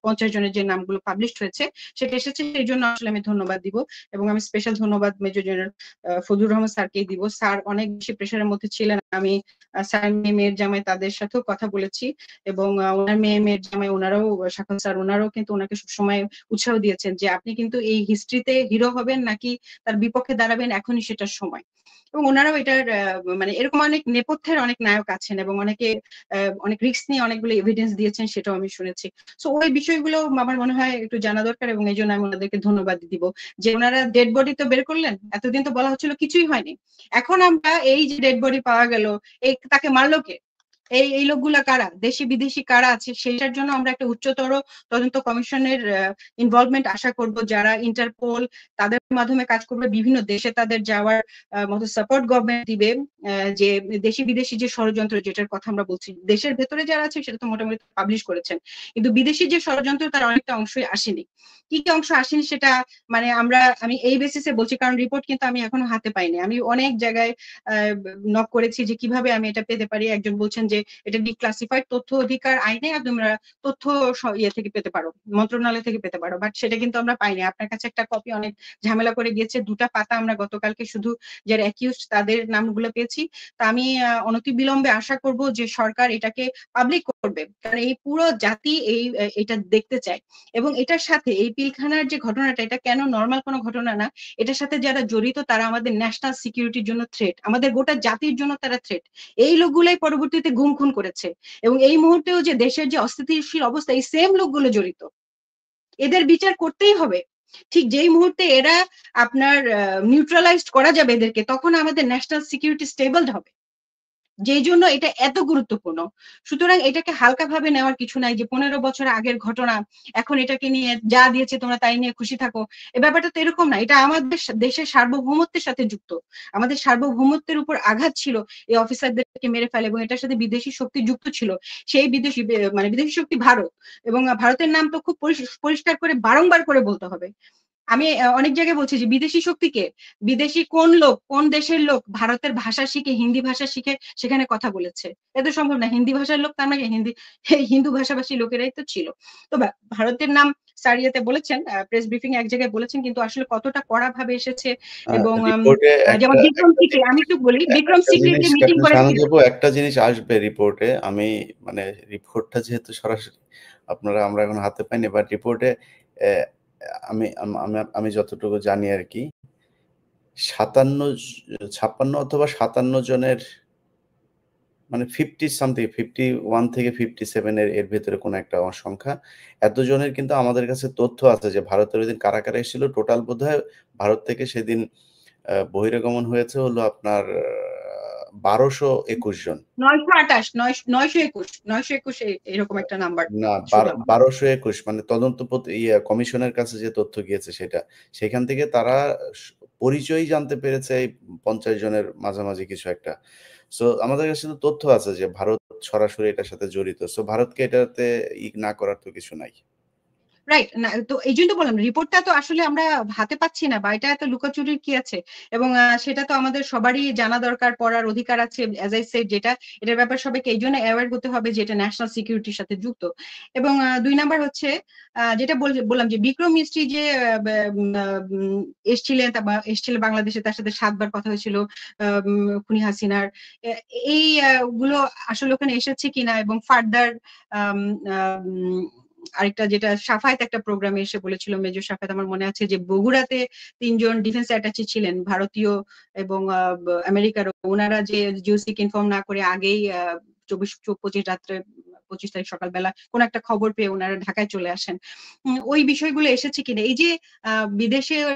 50 জনের যে নামগুলো পাবলিশ হয়েছে সেটা এসেছে, সেই জন্য আসলে আমি ধন্যবাদ দিব এবং আমি স্পেশাল ধন্যবাদ মেজর জেনারেল ফজলুর রহমান স্যারকে দিব। স্যার অনেক বেশি প্রেশারের মধ্যে ছিলেন, আমি স্যার মেয়ের জামাই তাদের সাথেও কথা বলেছি এবং ওনার মেয়ের জামাই ওনারাও সাক্ষর স্যার ওনারাও কিন্তু ওনাকে সবসময় উৎসাহ দিয়েছেন যে আপনি কিন্তু এই হিস্ট্রিতে হিরো হবেন নাকি তার বিপক্ষে দাঁড়াবেন, এখনই সেটার সময়। এবং ওনারাও এটার মানে এরকম অনেক নেপথ্যের অনেক নায়ক আছেন এবং অনেকে অনেক রিস্ক নিয়ে অনেকগুলো এভিডেন্স দিয়েছেন, সেটাও আমি শুনেছি। সো ওই বিষয়গুলো আমার মনে হয় একটু জানা দরকার এবং এই জন্য আমি ওনাদেরকে ধন্যবাদ দিব যে ওনারা ডেড বডি তো বের করলেন, এতদিন তো বলা হচ্ছিল কিছুই হয়নি, এখন আমরা এই যে ডেড বডি পাওয়া গেল, এই তাকে মারলো কে, এই লোকগুলা কারা, দেশি বিদেশি কারা আছে, সেটার জন্য আমরা একটা উচ্চতর তদন্ত কমিশনের ইনভলভমেন্ট আশা করব, যারা ইন্টারপোল তাদের মাধ্যমে কাজ করবে, বিভিন্ন দেশে তাদের যাওয়ার মতো সাপোর্ট গভর্নমেন্ট দিবে, যে দেশি বিদেশি যে ষড়যন্ত্র যেটার কথা আমরা বলছি, দেশের ভেতরে যারা আছে সেটা তো মোটামুটি পাবলিশ করেছেন, কিন্তু বিদেশি যে ষড়যন্ত্র তার অনেকটা অংশই আসেনি, কি কি অংশ আসেনি সেটা মানে আমি এই বেসিসে বলছি, কারণ রিপোর্ট কিন্তু আমি এখনো হাতে পাইনি, আমি অনেক জায়গায় নক করেছি যে কিভাবে আমি এটা পেতে পারি, একজন বলছেন যে এটা ডিক্লাসিফাইড তথ্য অধিকার আইনে তোমরা তথ্য ইয়ে থেকে পেতে পারো, মন্ত্রণালয় থেকে পেতে পারো, বাট সেটা কিন্তু আমরা পাইনি, আপনার কাছে একটা কপি অনেক ঝামেলা করে গিয়েছে, 2টা পাতা আমরা গতকালকে শুধু যারা অ্যাকিউজড তাদের নামগুলো পেয়েছি। তা আমি অনতিবিলম্বে আশা করব যে সরকার এটাকে পাবলিক করবে, কারণ এই পুরো জাতি এটা দেখতে চায় এবং এটার সাথে এই পিলখানার যে ঘটনাটা এটা কেন নর্মাল কোনো ঘটনা না, এটার সাথে যারা জড়িত তারা আমাদের ন্যাশনাল সিকিউরিটির জন্য থ্রেট, আমাদের গোটা জাতির জন্য তারা থ্রেট, এই লোকগুলাই পরবর্তীতে গুম খুন করেছে এবং এই মুহূর্তেও যে দেশের যে অস্থিতিশীল অবস্থা এই সেম লোকগুলো জড়িত, এদের বিচার করতেই হবে। ঠিক যেই মুহূর্তে এরা আপনার নিউট্রালাইজড করা যাবে এদেরকে, তখন আমাদের ন্যাশনাল সিকিউরিটি স্টেবলড হবে, যেই জন্য এটা এত গুরুত্বপূর্ণ। সুতরাং এটাকে হালকাভাবে নেওয়ার কিছু নাই যে 15 বছর আগের ঘটনা, এখন এটাকে নিয়ে যা দিয়েছে তোমরা তাই নিয়ে খুশি থাকো, এই ব্যাপারটা তো এরকম না, এটা আমাদের দেশের সার্বভৌমত্বের সাথে যুক্ত, আমাদের সার্বভৌমত্বের উপর আঘাত ছিল এই অফিসারদেরকে মেরে ফেলে এবং এটার সাথে বিদেশি শক্তি যুক্ত ছিল, সেই বিদেশি শক্তি ভারত, এবং ভারতের নাম তো খুব পরিষ্কার করে বারংবার করে বলতে হবে। আমি অনেক জায়গায় বলছি যে বিদেশি শক্তিকে, বিদেশি কোন লোক, কোন দেশের লোক ভারতের ভাষা শিখে, হিন্দি ভাষা শিখে সেখানে কথা বলেছে, এটা সম্ভব না, হিন্দি ভাষার লোক তার নাকি হিন্দু ভাষাভাষী লোকেরাই তো ছিল। তো ভারতের নাম স্যার বলেছেন, প্রেস ব্রিফিং এক জায়গায় বলেছেন, কিন্তু আসলে কতটা কড়া ভাবে এসেছে এবং যেমন বিক্রম সিকরি, আমি একটু বলি, বিক্রম সিকরি যে মিটিং করেছিল, একটা জিনিস আসবে রিপোর্টে, আমি মানে রিপোর্টটা যেহেতু সরাসরি আমরা এখন হাতে পাইনি, বাট রিপোর্টে আমি যতটুকু জানি আর কি 56 অথবা 57 জনের মানে 50 সামথিং 51 থেকে 57 এর ভেতরে কোন একটা সংখ্যা, এতজনের কিন্তু আমাদের কাছে তথ্য আছে যে ভারতের ওইদিন কারা কারা এসেছিল। টোটাল বোধহয় ভারত থেকে সেদিন বহিরাগমন হয়েছে হলো আপনার 1221 জন, 921 এরকম একটা নাম্বার না 1221, মানে তদন্ত কমিশনের কাছে যে তথ্য গিয়েছে সেখান থেকে তারা পরিচয় জানতে পেরেছে 50 জনের মাঝামাঝি কিছু একটা। সো আমাদের কাছে তো তথ্য আছে যে ভারত সরাসরি এটার সাথে জড়িত, সো ভারতকে এটাতে না করার তো কিছু নাই। রাইট, না তো এই জন্য বললাম রিপোর্টটা তো আসলে আমরা হাতে পাচ্ছি না, বা এটা এত লুকোচুরির কি আছে, এবং সেটা তো আমাদের সবারই জানা দরকার, পড়ার অধিকার আছে, অ্যাজ আই সেড, যেটা এটার ব্যাপারে সবাইকে এই জন্য অ্যাওয়্যার হতে হবে যে এটা ন্যাশনাল সিকিউরিটির সাথে যুক্ত। এবং 2 নাম্বার হচ্ছে যেটা বললাম যে বিক্রম মিস্ত্রি যে এসছিলেন বাংলাদেশে, তার সাথে 7 বার কথা হয়েছিল খুনি হাসিনার, এই গুলো আসলে ওখানে এসেছে কিনা, এবং ফার্দার আরেকটা যেটা সাফায়েত একটা প্রোগ্রামে এসে বলেছিল, মেজর সাফায়েত, আমার মনে আছে যে বগুড়াতে 3 জন ডিফেন্স অ্যাটাচি ছিলেন ভারতীয় এবং আমেরিকার, ওনারা যে জিওসিক ইনফর্ম না করে আগেই 24-25 রাত্রে 25 তারিখ সকালবেলা কোন একটা খবর পেয়ে ওনারা ঢাকায় চলে আসেন। ওই বিষয়গুলো এসেছে কিনা, এই যে বিদেশের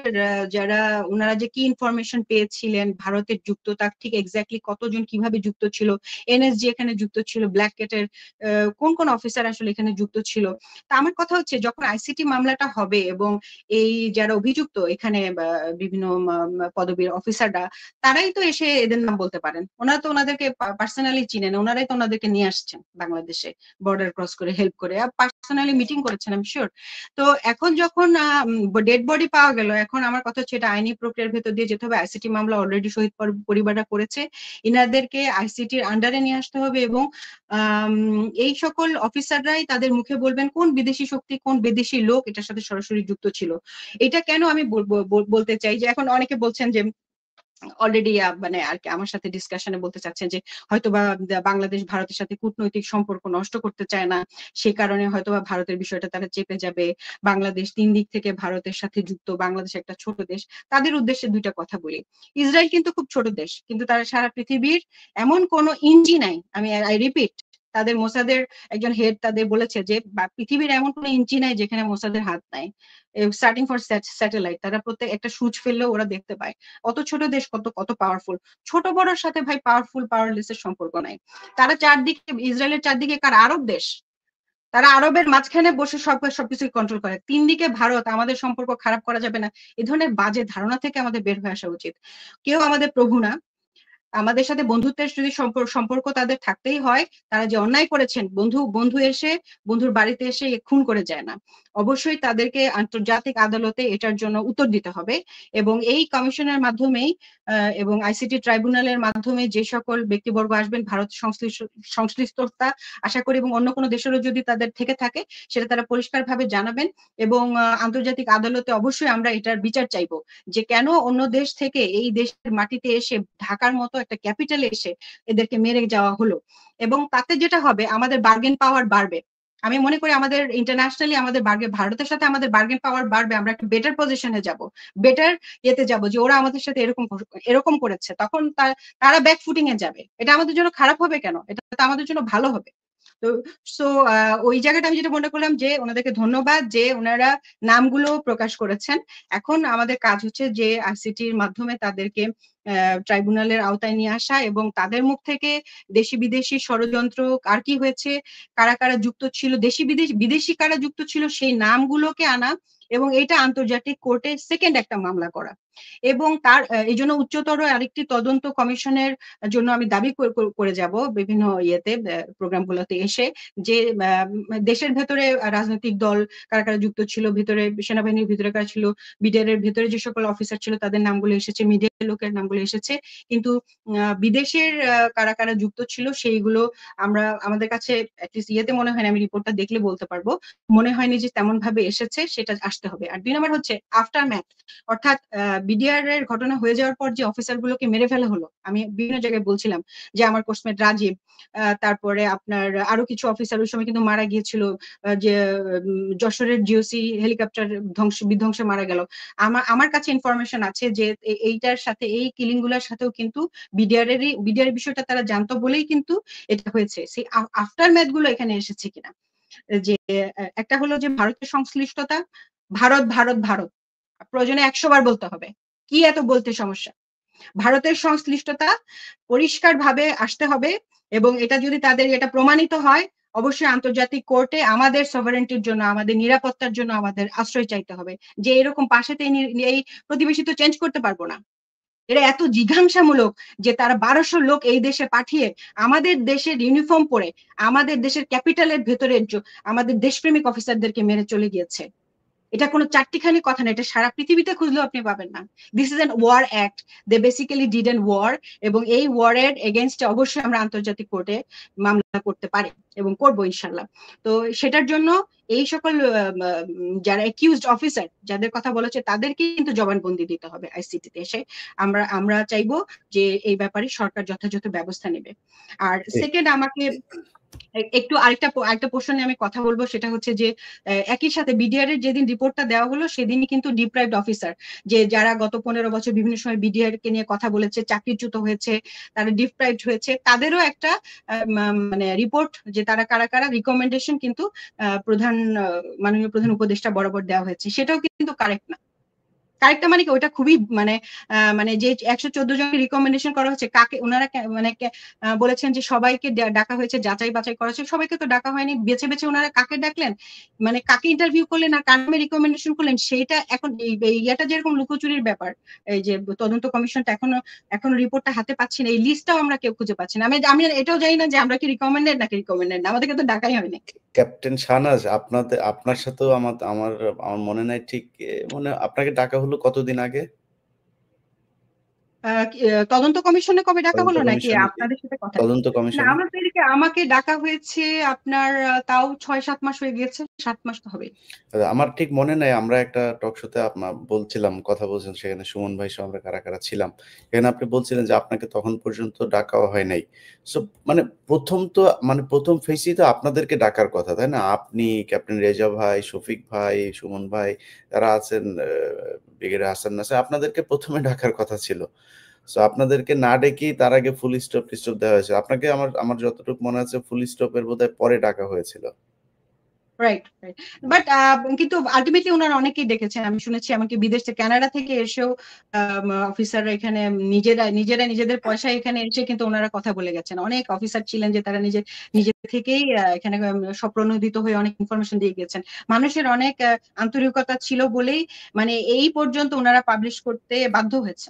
যারা ওনারা যে কি ইনফরমেশন পেয়েছিলেন, ভারতের যুক্ততা ঠিক এক্স্যাক্টলি কতজন কিভাবে যুক্ত ছিল, এনএসজি এখানে যুক্ত ছিল, ব্ল্যাক ক্যাটের কোন কোন অফিসার আসলে এখানে যুক্ত ছিল। তা আমার কথা হচ্ছে যখন আইসিটি মামলাটা হবে এবং এই যারা অভিযুক্ত এখানে বিভিন্ন পদবীর অফিসাররা, তারাই তো এসে এদের নাম বলতে পারেন। ওনারা তো ওনাদেরকে পার্সোনালি চিনেন, ওনারাই তো ওনাদেরকে নিয়ে আসছেন বাংলাদেশে বর্ডার ক্রস করে হেল্প করে, পার্সোনালি মিটিং করেছেন আমি শিওর। তো এখন যখন ডেড বডি পাওয়া গেল, এখন আমার কথা হচ্ছে এটা আইনি প্রক্রিয়ার ভেতর দিয়ে যেতে হবে। আইসিটি মামলা অলরেডি শহীদ পরিবাররা করেছে, ইনাদেরকে আইসিটির আন্ডারে নিয়ে আসতে হবে এবং এই সকল অফিসাররাই তাদের মুখে বলবেন কোন বিদেশি শক্তি, কোন বিদেশি লোক এটার সাথে সরাসরি যুক্ত ছিল। এটা কেন আমি বলতে চাই যে এখন অনেকে বলছেন যে অলরেডি মানে আর কি আমার সাথে ডিসকাশনে বলতে চাচ্ছেন যে হয়তোবা বাংলাদেশ ভারতের সাথে কূটনৈতিক সম্পর্ক নষ্ট করতে চায় না, সে কারণে হয়তোবা ভারতের বিষয়টা তারা চেপে যাবে। বাংলাদেশ 3 দিক থেকে ভারতের সাথে যুক্ত, বাংলাদেশ একটা ছোট দেশ। তাদের উদ্দেশ্যে দুইটা কথা বলি। ইসরায়েল কিন্তু খুব ছোট দেশ, কিন্তু তারা সারা পৃথিবীর এমন কোনো ইঞ্জি নাই, আমি আই রিপিট, তাদের মোসাদের একজন হেড তাদের বলেছে যে পৃথিবীর এমন কোনো ইঞ্চি নাই যেখানে মোসাদের হাত নাই, স্টার্টিং ফর স্যাটেলাইট। তারা প্রত্যেক একটা সুচ ফেললেও ওরা দেখতে পায়। অত ছোট দেশ কত কত পাওয়ারফুল। ছোট বড়র সাথে ভাই পাওয়ারফুল পাওয়ারলেস এর সম্পর্ক নাই। তারা চারদিকে, ইসরায়েলের চারদিকে কার, আরব দেশ, তারা আরবের মাঝখানে বসে সবকিছু কন্ট্রোল করে। 3 দিকে ভারত, আমাদের সম্পর্ক খারাপ করা যাবে না, এ ধরনের বাজে ধারণা থেকে আমাদের বের হয়ে আসা উচিত। কেউ আমাদের প্রভু না। আমাদের সাথে বন্ধুত্বের যদি সম্পর্ক তাদের থাকতেই হয়, তারা যে অন্যায় করেছেন, বন্ধু এসে বন্ধুর বাড়িতে এসে খুন করে যায় না। অবশ্যই তাদেরকে আন্তর্জাতিক আদালতে এটার জন্য উত্তর দিতে হবে এবং এই কমিশনের মাধ্যমেই এবং আইসিটি ট্রাইব্যুনালের মাধ্যমে যে সকল ব্যক্তিবর্গ আসবেন, ভারত সংশ্লিষ্টতা আশা করি এবং অন্য কোনো দেশেরও যদি তাদের থেকে থাকে সেটা তারা পরিষ্কারভাবে জানাবেন এবং আন্তর্জাতিক আদালতে অবশ্যই আমরা এটার বিচার চাইবো যে কেন অন্য দেশ থেকে এই দেশের মাটিতে এসে ঢাকার মতো একটা ক্যাপিটালে এসে এদেরকে মেরে যাওয়া হলো। এবং তাতে যেটা হবে আমাদের বার্গেন পাওয়ার বাড়বে। আমি মনে করি আমাদের ইন্টারন্যাশনালি আমাদের ভারতের সাথে আমাদের বার্গেন পাওয়ার বাড়বে, আমরা একটা বেটার পজিশনে যাব, বেটার ইয়েতে যাব যে ওরা আমাদের সাথে এরকম করেছে, তখন তারা ব্যাক ফুটিং এ যাবে। এটা আমাদের জন্য খারাপ হবে কেন, এটা তো আমাদের জন্য ভালো হবে। তো সো ওই জায়গাটা আমি যেটা মনে করলাম যে ওনাদেরকে ধন্যবাদ যে ওনারা নামগুলো প্রকাশ করেছেন। এখন আমাদের কাজ হচ্ছে যে আইসিটির মাধ্যমে তাদেরকে ট্রাইব্যুনালের আওতায় নিয়ে আসা এবং তাদের মুখ থেকে দেশি বিদেশি ষড়যন্ত্র আর কি হয়েছে, কারা কারা যুক্ত ছিল, দেশি বিদেশি কারা যুক্ত ছিল সেই নামগুলোকে আনা এবং এটা আন্তর্জাতিক কোর্টে সেকেন্ড একটা মামলা করা এবং তার এই জন্য উচ্চতর আরেকটি তদন্ত কমিশনের জন্য আমি দাবি করে যাব বিভিন্ন ইয়েতে প্রোগ্রামগুলোতে এসে যে দেশের ভেতরে রাজনৈতিক দল কারা কারা যুক্ত ছিল, ভেতরে সেনাবাহিনীর ভিতরে কারা ছিল, বিডিআর ভেতরে যে সকল অফিসার ছিল তাদের নামগুলো এসেছে, মিডিয়ার লোকের নামগুলো এসেছে, কিন্তু বিদেশের কারা কারা যুক্ত ছিল সেইগুলো আমরা আমাদের কাছে অ্যাটলিস্ট ইয়েতে মনে হয় না, আমি রিপোর্টটা দেখলে বলতে পারবো, মনে হয়নি যে তেমন ভাবে এসেছে, সেটা আসতে হবে। আর 2 নম্বর হচ্ছে আফটার ম্যাথ, অর্থাৎ বিডিআর এর ঘটনা হয়ে যাওয়ার পর যে অফিসার গুলোকে মেরে ফেলা হলো, আমি বিভিন্ন জায়গায় বলছিলাম যে আমার কোর্সমেট রাজীব, তারপরে আপনার আরো কিছু অফিসার ওই সময় কিন্তু মারা গিয়েছিল, যে যশোরের জিওসি হেলিকপ্টার বিধ্বংসে মারা গেল। আমার কাছে ইনফরমেশন আছে যে এইটার সাথে, এই কিলিং গুলার সাথেও কিন্তু বিডিআর বিষয়টা তারা জানতো বলেই কিন্তু এটা হয়েছে। সেই আফটার ম্যাথ গুলো এখানে এসেছে কিনা, যে একটা হলো যে ভারতের সংশ্লিষ্টতা, ভারত ভারত ভারত প্রয়োজনে 100 বার বলতে হবে, কি এত বলতে সমস্যা, ভারতের সংশ্লিষ্টতা পরিষ্কারভাবে আসতে হবে এবং এটা যদি তাদের এটা প্রমাণিত হয় অবশ্যই আন্তর্জাতিক কোর্টে আমাদের সভারেন্টির জন্য, আমাদের নিরাপত্তার জন্য আমাদের আশ্রয় চাইতে হবে যে এরকম পাশেতে এই প্রতিবেশী তো চেঞ্জ করতে পারবো না। এরা এত জিঘাংসামূলক যে তারা 1200 লোক এই দেশে পাঠিয়ে আমাদের দেশের ইউনিফর্ম পরে আমাদের দেশের ক্যাপিটালের ভেতরে আমাদের দেশপ্রেমিক অফিসারদেরকে মেরে চলে গিয়েছে। এটা কোনো চারটিখানি কথা না, এটা সারা পৃথিবীতে খুঁজলেও আপনি পাবেন না। This is an war act, they basically did an war এবং এই ওয়ারের এগেইনস্টে অবশ্যই আমরা আন্তর্জাতিক কোর্টে মামলা করতে পারি এবং করবো ইনশাল্লাহ। তো সেটার জন্য এই সকল যারা অ্যাকিউজড অফিসার যাদের কথা বলেছে তাদেরকে কিন্তু জবানবন্দি দিতে হবে আইসিটিতে এসে। আমরা চাইবো যে এই ব্যাপারে সরকার যথাযথ ব্যবস্থা নেবে। আর সেকেন্ড, আমাকে একটু আরেকটা পোর্শন নিয়ে আমি কথা বলবো, সেটা হচ্ছে যে একই সাথে বিডিআর এর যেদিন রিপোর্টটা দেওয়া হলো সেদিনই কিন্তু ডিপ্রাইভড অফিসার, যে যারা গত 15 বছর বিভিন্ন সময় বিডিআর কে নিয়ে কথা বলেছে, চাকরিচ্যুত হয়েছে, তারা ডিপ্রাইভড হয়েছে, তাদেরও একটা মানে রিপোর্ট, যে তারা কারা কারা, রিকমেন্ডেশন কিন্তু মাননীয় প্রধান উপদেষ্টা বরাবর দেওয়া হয়েছে। সেটাও কিন্তু কারেক্ট না। কারেক্টটা মানে কি, ওইটা খুবই মানে যে 114 জনের রিকমেন্ডেশন করা হচ্ছে, কাকে ওনারা বলেছেন যে সবাইকে ডাকা হয়েছে, যাচাই বাছাই করা হয়েছে, সবাইকে তো ডাকা হয়নি, বেছে বেছে ওনারা কাকে ডাকলেন, মানে কাকে ইন্টারভিউ করলেন আর কার নামে রিকমেন্ডেশন করলেন, সেইটা এখন ইয়াটা যেরকম লুকোচুরির ব্যাপার, এই যে তদন্ত কমিশনটা এখনো রিপোর্টটা হাতে পাচ্ছি না, এই লিস্টটাও আমরা কেউ খুঁজে পাচ্ছি না। আমি এটাও জানি না যে আমরা কি রিকমেন্ডেড নাকি রিকমেন্ডেড না, আমাদেরকে তো ডাকাই হয়নি। ক্যাপ্টেন শাহনাজ, আপনার সাথেও আমার মনে নাই ঠিক, মানে আপনাকে ডাকা হলো কতদিন আগে? তদন্ত কমিশনে কবে ডাকা হলো নাকি আপনাদের সাথে কথা? তদন্ত কমিশন আমাকে ডাকা হয়েছে আপনার তাও 6-7 মাস হয়ে গেছে, 7 মাস তো হবে। আমার ঠিক মনে নাই, আমরা একটা টক শোতে বলছিলাম, কথা বলছেন, সেখানে সুমন ভাই সহ আমরা কারা কারা ছিলাম, এখানে আপনি বলছিলেন যে আপনাকে তখন পর্যন্ত ডাকাও হয় নাই। সো মানে প্রথম ফেসেই তো আপনাদেরকে ডাকার কথা, তাই না? আপনি, ক্যাপ্টেন রেজা ভাই, শফিক ভাই, সুমন ভাই, যারা আছেন, ব্রিগেডিয়ার হাসান নাসির, আপনাদেরকে প্রথমে ডাকার কথা ছিল। সো আপনাদেরকে না ডেকেই তার আগে ফুল স্টপ দেওয়া হয়েছে আপনাকে। আমার যতটুকু মনে আছে ফুল স্টপের বোধহয় পরে ডাকা হয়েছিল। রাইট। বাট কিন্তু আলটিমেটলি ওনারা অনেকেই ডেকেছেন, আমি শুনেছি, এমনকি বিদেশ থেকে, কানাডা থেকে এসেও অফিসাররা এখানে নিজেদের পয়সায় এখানে এসে কিন্তু ওনারা কথা বলে গেছেন। অনেক অফিসার ছিলেন যে তারা নিজে থেকেই এখানে স্বপ্রণোদিত হয়ে অনেক ইনফরমেশন দিয়ে গেছেন। মানুষের অনেক আন্তরিকতা ছিল বলেই মানে এই পর্যন্ত ওনারা পাবলিশ করতে বাধ্য হয়েছে,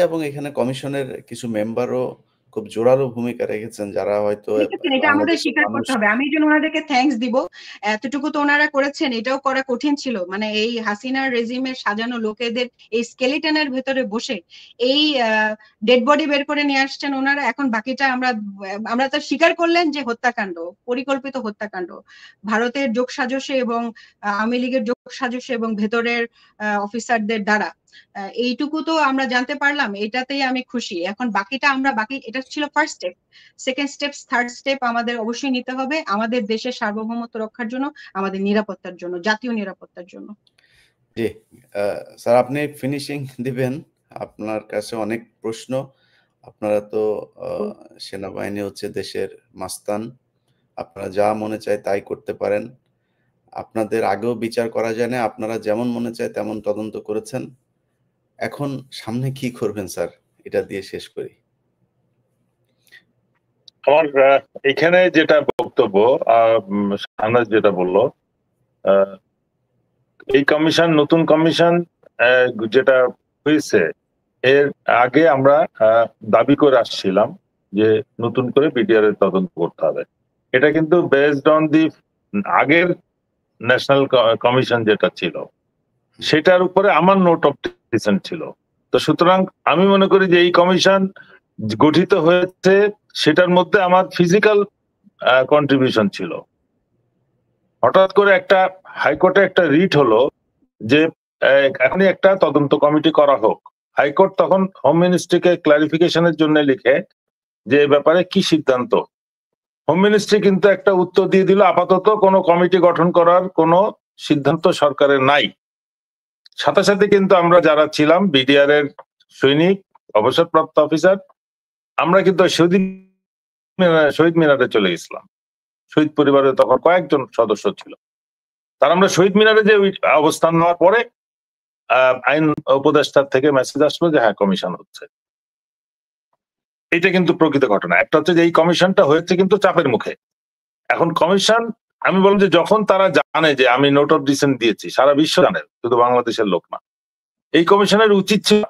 এবং এখানে কমিশনের কিছু মেম্বারও খুব জোরালো ভূমিকা রেখেছেন, যারা হয়তো এটা আমাদের স্বীকার করতে হবে। আমি যেন ওনাদেরকে থ্যাঙ্কস দিব, এতটুকু তো ওনারা করেছেন, এটাও করা কঠিন ছিল। মানে এই হাসিনার রেজিমের সাজানো লোকেদের এই স্কেলিটনের ভেতরে বসে এই ডেড বডি বের করে নিয়ে আসছেন ওনারা। এখন বাকিটা আমরা তো স্বীকার করলেন যে হত্যাকাণ্ড, পরিকল্পিত হত্যাকাণ্ড, ভারতের যোগসাজশে এবং আওয়ামী লীগের যোগসাজশে এবং ভেতরের অফিসারদের দ্বারা, এইটুকু তো আমরা জানতে পারলাম, এটাতেই আমি খুশি। এখন বাকিটা এটা ছিল first step, second step, third step আমাদের অবশ্যই নিতে হবে আমাদের দেশের সার্বভৌমত্ব রক্ষার জন্য, আমাদের নিরাপত্তার জন্য, জাতীয় নিরাপত্তার জন্য। জি স্যার, আপনি ফিনিশিং দিবেন। আপনার কাছে অনেক প্রশ্ন, আপনারা তো সেনাবাহিনী হচ্ছে দেশের মাস্তান, আপনারা যা মনে চায় তাই করতে পারেন। আপনাদের আগেও বিচার করা যায় না, আপনারা যেমন মনে চায় তেমন তদন্ত করেছেন। এখন সামনে কি করবেন স্যার, এটা দিয়ে শেষ করি। আমার এখানে যেটা বক্তব্য, শাহনাজ যেটা বললো, এই কমিশন, নতুন কমিশন যেটা হয়েছে, এর আগে আমরা দাবি করে আসছিলাম যে নতুন করে বিডিআর এর তদন্ত করতে হবে। এটা কিন্তু বেসড অন দি আগের ন্যাশনাল কমিশন যেটা ছিল সেটার উপরে আমার নোট অফ ডিসেন্ট ছিল। তো সুতরাং আমি মনে করি যে এই কমিশন গঠিত হয়েছে, সেটার মধ্যে আমার ফিজিক্যাল কন্ট্রিবিউশন ছিল। হঠাৎ করে একটা হাইকোর্টে একটা রিট হলো যে এখনই একটা তদন্ত কমিটি করা হোক। হাইকোর্ট তখন হোম মিনিস্ট্রিকে ক্লারিফিকেশনের জন্য লিখে যে এ ব্যাপারে কি সিদ্ধান্ত। হোম মিনিস্ট্রি কিন্তু একটা উত্তর দিয়ে দিল, আপাতত কোনো কমিটি গঠন করার কোনো সিদ্ধান্ত সরকারের নাই। সাথে সাথে কিন্তু আমরা যারা ছিলাম বিডিআর এর সৈনিক, অবসরপ্রাপ্ত অফিসার, আমরা কিন্তু শহীদ মিনারে চলে গেছিলাম। শহীদ পরিবারের তখন কয়েকজন সদস্য ছিল, তার আমরা শহীদ মিনারে যে অবস্থান নেওয়ার পরে আইন উপদেষ্টার থেকে মেসেজ আসলো যে হ্যাঁ কমিশন হচ্ছে। এটা কিন্তু প্রকৃত ঘটনা। একটা হচ্ছে যে এই কমিশনটা হয়েছে কিন্তু চাপের মুখে। এখন কমিশন, আমি বললাম যে যখন তারা জানে যে আমি নোট অফ ডিসেন্ট দিয়েছি, সারা বিশ্ব জানে, শুধু বাংলাদেশের লোক না, এই কমিশনের উচিত ছিল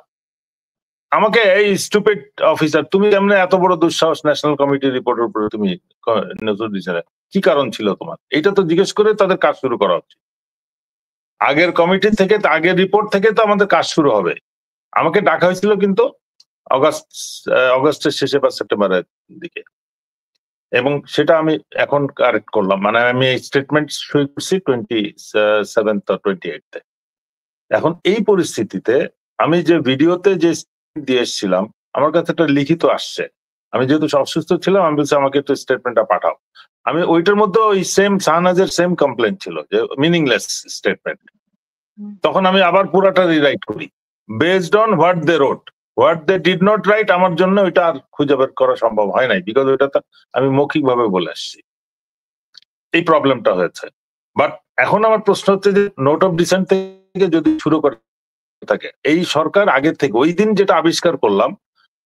আমাকে, এই স্টুপিড অফিসার তুমি কেমনে এত বড় দুঃসাহস ন্যাশনাল কমিটির রিপোর্টের উপরে তুমি নজর দিচ্ছ, কি কারণ ছিল তোমার, এটা তো জিজ্ঞেস করে তাদের কাজ শুরু করা উচিত। আগের কমিটি থেকে, আগের রিপোর্ট থেকে তো আমাদের কাজ শুরু হবে। আমাকে ডাকা হয়েছিল কিন্তু অগস্টের শেষে বা সেপ্টেম্বরের দিকে। এবং সেটা আমি এখন কারেক্ট করলাম, মানে আমি এই স্টেটমেন্ট সই করছি 27 or 28 এখন এই পরিস্থিতিতে আমি যে ভিডিওতে যে দিয়ে এসেছিলাম, আমার কাছে একটা লিখিত আসছে। আমি যেহেতু অসুস্থ ছিলাম, আমি বলছি আমাকে একটু স্টেটমেন্টটা পাঠাও। আমি ওইটার মধ্যে ওই সেম শাহনাজের সেম কমপ্লেন ছিল যে মিনিংলেস স্টেটমেন্ট। তখন আমি আবার পুরাটা রিরাইট করি based on what they wrote, what they did not write. আমার জন্য ওইটা আর খুঁজে বের করা সম্ভব হয় নাই, বিকজ ওইটা তো আমি মৌখিকভাবে বলে আসছি। এই প্রবলেমটা হয়েছে। বাট এখন আমার প্রশ্ন হচ্ছে যে নোট অফ ডিসেন্ট থেকে যদি শুরু করে থাকে, এই সরকার আগে থেকে ওই দিন যেটা আবিষ্কার করলাম,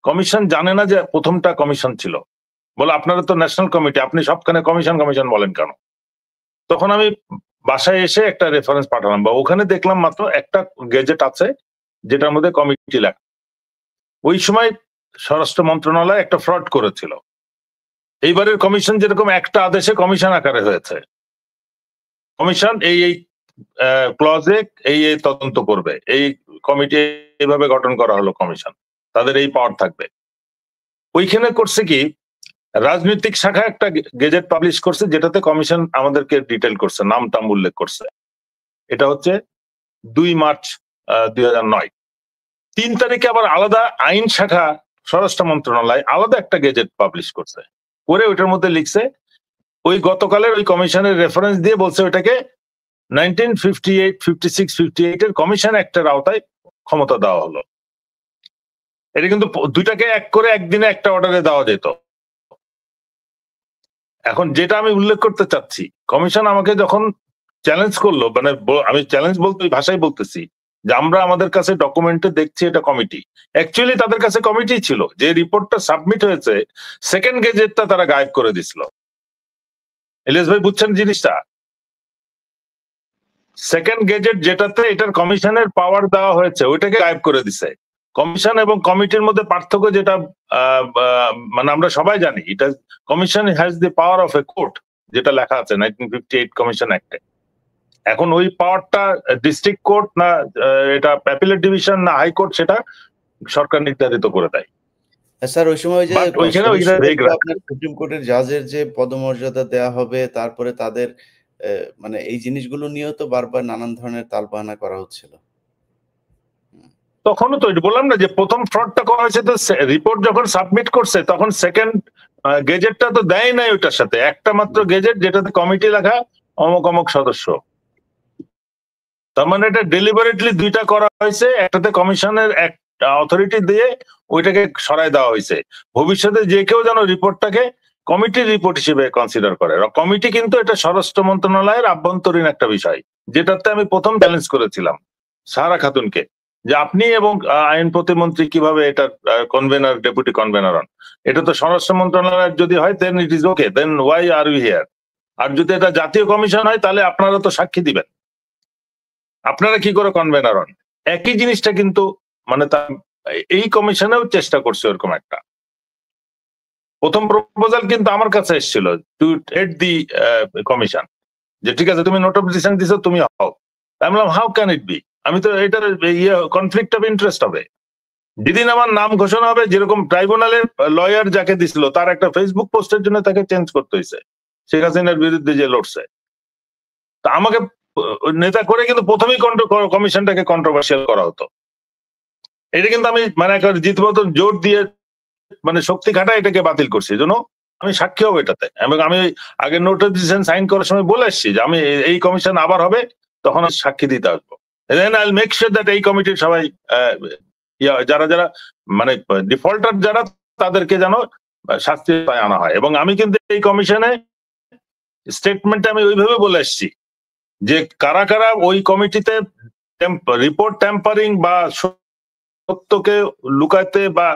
কমিশন জানে না যে প্রথমটা কমিশন ছিল। বলে আপনারা তো ন্যাশনাল কমিটি, আপনি সবখানে কমিশন কমিশন বলেন কেন? তখন আমি বাসায় এসে একটা রেফারেন্স পাঠালাম, বা ওখানে দেখলাম মাত্র একটা গেজেট আছে যেটার মধ্যে কমিটি লেখা। ওই সময় স্বরাষ্ট্র মন্ত্রণালয় একটা ফ্রড করেছিল। এইবারের কমিশন যেরকম একটা আদেশে কমিশন আকারে হয়েছে, কমিশন এই ক্লজে এই তদন্ত করবে, এই কমিটি এইভাবে গঠন করা হলো কমিশন, তাদের এই পাওয়ার থাকবে। ওইখানে করছে কি, রাজনৈতিক শাখা একটা গেজেট পাবলিশ করছে যেটাতে কমিশন আমাদেরকে ডিটেল করছে, নাম টাম উল্লেখ করছে। এটা হচ্ছে 2 মার্চ 2009। 3 তারিখে আবার আলাদা আইন শাখা স্বরাষ্ট্র মন্ত্রণালয় আলাদা একটা গেজেট পাবলিশ করছে, করে ওইটার মধ্যে লিখছে ওই গতকালের ওই কমিশনের রেফারেন্স দিয়ে বলছে ওইটাকে 1958, 56, 58 এর কমিশন অ্যাক্টের আওতায় ক্ষমতা দেওয়া হলো। এটা কিন্তু দুইটাকে এক করে একদিনে একটা অর্ডারে দেওয়া যেত। এখন যেটা আমি উল্লেখ করতে চাচ্ছি, কমিশন আমাকে যখন চ্যালেঞ্জ করলো, মানে আমি চ্যালেঞ্জ বলতে ওই ভাষায় বলতেছি যে আমরা আমাদের কাছে ডকুমেন্টে দেখছি এটা কমিটি, অ্যাকচুয়ালি তাদের কাছে কমিটি ছিল। যে রিপোর্টটা সাবমিট হয়েছে সেকেন্ড গেজেটটা তারা গায়েব করে দিছিল। ইলিয়াস ভাই বুঝছেন জিনিসটা? সেকেন্ড গেজেট যেটাতে এটার কমিশনের পাওয়ার দেওয়া হয়েছে ওইটাকে গায়েব করে দিছে। কমিশন এবং কমিটির মধ্যে পার্থক্য যেটা মানে আমরা সবাই জানি, এটা commission has the power of A court, যেটা লেখা আছে 1958 কমিশন অ্যাক্টে। এখন ওই পাওয়ারটা ডিস্ট্রিক্ট কোর্ট না এটা অ্যাপিলেট ডিভিশন না হাইকোর্ট, সেটা সরকার নির্ধারিত করে দেয়। স্যার ওই সময় যে আপনার সুপ্রিম কোর্টের জাজের যে পদমর্যাদা দেয়া হবে, তারপরে তাদের মানে এই জিনিসগুলো নিয়েও তো বারবার নানান ধরনের তালবাহানা করা হচ্ছিল। তখনও তো বললাম না যে প্রথম ফ্রডটা করা হয়েছে, তো রিপোর্ট যখন সাবমিট করছে তখন সেকেন্ড গেজেটটা তো দেয় নাই ওইটার সাথে, একটা মাত্র গেজেট যেটাতে কমিটি লেখা অমুক অমুক সদস্য। তার মানে এটা ডেলিভারেটলি দুইটা করা হয়েছে, একটাতে কমিশনের এক অথরিটি দিয়ে ওইটাকে সরাই দেওয়া হয়েছে। ভবিষ্যতে যে কেউ যেন রিপোর্টটাকে কমিটির রিপোর্ট হিসেবে কনসিডার করে। কমিটি কিন্তু এটা স্বরাষ্ট্র মন্ত্রণালয়ের আভ্যন্তরীণ একটা বিষয়, যেটাতে আমি প্রথম চ্যালেঞ্জ করেছিলাম সারা খাতুনকে, যে আপনি এবং আইন প্রতিমন্ত্রী কিভাবে এটা কনভেনার ডেপুটি কনভেনার হন। এটা তো স্বরাষ্ট্র মন্ত্রণালয়ের যদি হয় then it is okay, then why are you here. আর যদি এটা জাতীয় কমিশন হয় তাহলে আপনারা তো সাক্ষী দিবেন, আপনারা কি করে কনভেনার হন? একই জিনিসটা কিন্তু মানে এই কমিশনেও চেষ্টা করছে ওরকম একটা। প্রথম প্রপোজাল কিন্তু আমার কাছে এসেছিল টু হেড দি কমিশন, যে ঠিক আছে তুমি নোট অফ ডিসেন্ট দিছো, তুমি হও। আমি বললাম হাউ ক্যান ইট বি, আমি তো এটার কনফ্লিক্ট অফ ইন্টারেস্ট হবে। যেদিন আমার নাম ঘোষণা হবে, যেরকম ট্রাইব্যুনালের লয়ার যাকে দিছিল তার একটা ফেসবুক পোস্টের জন্য তাকে চেঞ্জ করতে হয়েছে, শেখ হাসিনার বিরুদ্ধে যে লড়ছে। তা আমাকে নেতা করে কিন্তু প্রথমেই কমিশনটাকে কন্ট্রোভার্সিয়াল করা হতো। এটা কিন্তু আমি মানে জিতবতন জোর দিয়ে মানে শক্তি খাটা এটাকে বাতিল করছি, জন্য আমি সাক্ষী হবো এটাতে। এবং আমি আগে নোট অফ ডিসিশন সাইন করার সময় বলে আসছি যে আমি এই কমিশন আবার হবে তখন সাক্ষী দিতে আসবো। Then I will make sure that এই কমিটির সবাই যারা যারা মানে ডিফল্টার যারা, তাদেরকে যেন শাস্তি আনা হয়। এবং আমি কিন্তু এই কমিশনে স্টেটমেন্টে আমি ওইভাবে বলে আসছি যে কারা কারা ওই কমিটিতে রিপোর্ট ট্যাম্পারিং বা সত্যকে লুকাইতে বা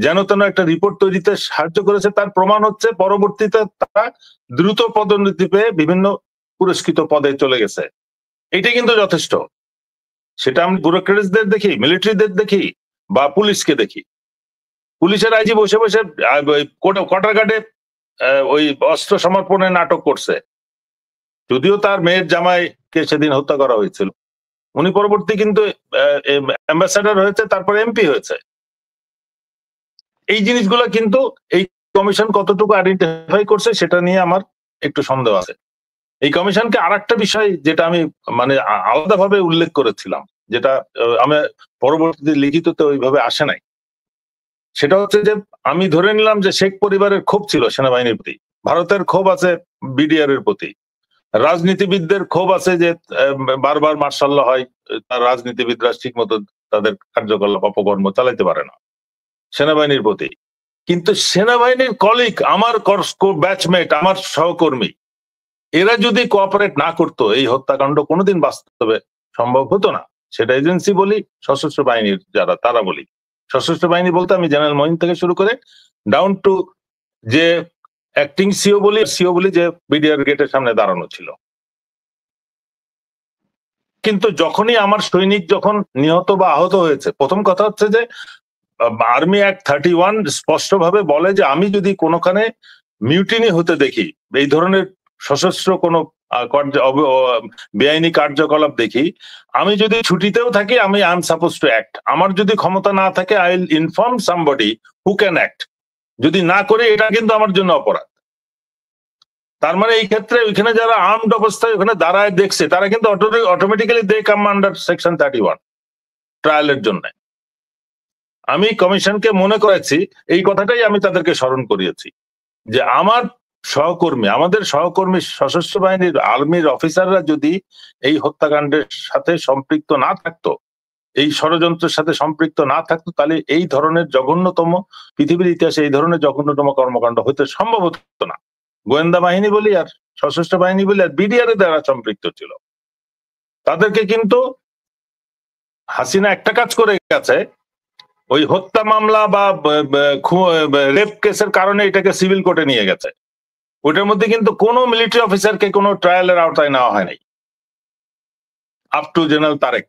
যেন তেন একটা রিপোর্ট তৈরিতে সাহায্য করেছে, তার প্রমাণ হচ্ছে পরবর্তীতে তারা দ্রুত পদোন্নতি পেয়ে বিভিন্ন পুরস্কৃত পদে চলে গেছে। এটাই কিন্তু যথেষ্ট। সেটা আমি ব্যুরোক্রেটসদের দেখি, মিলিটারিদের দেখি বা পুলিশকে দেখি। পুলিশের আইজি বসে বসে কটারঘাটে ওই অস্ত্র সমর্পণের নাটক করছে, যদিও তার মেয়ের জামাইকে সেদিন হত্যা করা হয়েছিল। উনি পরবর্তী কিন্তু অ্যাম্বাসাডার হয়েছে, তারপরে এমপি হয়েছে। এই জিনিসগুলো কিন্তু এই কমিশন কতটুকু আইডেন্টিফাই করছে সেটা নিয়ে আমার একটু সন্দেহ আছে। এই কমিশনকে আরেকটা বিষয় যেটা আমি মানে আলাদাভাবে উল্লেখ করেছিলাম, যেটা আমি পরবর্তীতে লিখিততে ওইভাবে আসে নাই, সেটা হচ্ছে যে আমি ধরে নিলাম যে শেখ পরিবারের ক্ষোভ ছিল সেনাবাহিনীর প্রতি, ভারতের ক্ষোভ আছে বিডিআর এর প্রতি, রাজনীতিবিদদের ক্ষোভ আছে যে বারবার মার্শাল ল হয়, তার রাজনীতিবিদরা ঠিক মতো তাদের কার্যকলাপ অপকর্ম চালাইতে পারে না সেনাবাহিনীর প্রতি। কিন্তু সেনাবাহিনীর কলিগ, আমার ব্যাচমেট, আমার সহকর্মী, এরা যদি কোঅপারেট না করতো এই হত্যাকাণ্ড কোনোদিন বাস্তবে সম্ভব হতো না। সেটা এজেন্সি বলি, সশস্ত্র বাহিনীর যারা তারা বলি। সশস্ত্র বাহিনী বলতে আমি জেনারেল মঈন থেকে শুরু করে ডাউন টু যে অ্যাক্টিং সিও বলি যে বিডিআর গেটের সামনে দাঁড়ানো ছিল। কিন্তু যখনই আমার সৈনিক যখন নিহত বা আহত হয়েছে, প্রথম কথা হচ্ছে যে আর্মি অ্যাক্ট 31 স্পষ্টভাবে বলে যে আমি যদি কোনোখানে মিউটিনি হতে দেখি, এই ধরনের সশস্ত্র কোনো বেআইনি কার্যকলাপ দেখি, আমি যদি ছুটিতেও থাকি আমি I am suppose to act. আমার যদি ক্ষমতা না থাকে I will inform somebody who can act. যদি না করে এটা কিন্তু আমার জন্য অপরাধ। তার মানে এই ক্ষেত্রে ওইখানে যারা আর্মড অবস্থায় ওখানে দাঁড়ায় দেখছে তারা কিন্তু অটোমেটিক্যালি দে কাম আন্ডার সেকশন 31 ট্রায়ালের জন্য। আমি কমিশনকে মনে করেছি, এই কথাটাই আমি তাদেরকে স্মরণ করিয়েছি যে আমাদের সহকর্মী সশস্ত্র বাহিনীর আর্মির অফিসাররা যদি এই হত্যাকাণ্ডের সাথে সম্পৃক্ত না থাকতো, এই ষড়যন্ত্রের সাথে সম্পৃক্ত না থাকতো, তাহলে এই ধরনের জঘন্যতম, পৃথিবীর ইতিহাসে এই ধরনের জঘন্যতম কর্মকাণ্ড হতে সম্ভব হতো না। গোয়েন্দা বাহিনী বলি আর সশস্ত্র বাহিনী বলি আর বিডিআর দ্বারা সম্পৃক্ত ছিল। তাদেরকে কিন্তু হাসিনা একটা কাজ করে গেছে, ওই হত্যা মামলা বা রেপ কেসের কারণে এটাকে সিভিল কোর্টে নিয়ে গেছে। ওটার মধ্যে কিন্তু কোনো মিলিটারি অফিসারকে কোনো ট্রায়ালের আওতায় নেওয়া হয় নাই আপ টু জেনারেল তারেক।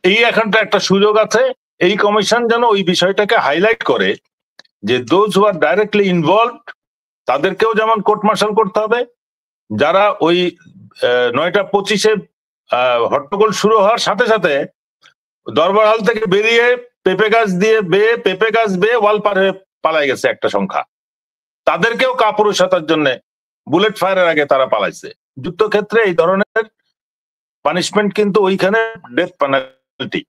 এই এখানটা একটা সুযোগ আছে, এই কমিশন যেন ওই বিষয়টাকে হাইলাইট করে যে those who are directly involved তাদেরকেও যেমন কোর্ট মার্শাল করতে হবে, যারা ওই 9টা 25-এ হট্টগোল শুরু হওয়ার সাথে সাথে দরবার হল থেকে বেরিয়ে পেঁপে গাছ বেয়ে ওয়াল পার হয়ে পালাই গেছে একটা সংখ্যা, তাদেরকেও কাপুরুষতার জন্য বুলেট ফায়ারের আগে তারা পালাইছে। যুদ্ধক্ষেত্রে এই ধরনের পানিশমেন্ট কিন্তু ওইখানে ডেথ পেনাল্টি,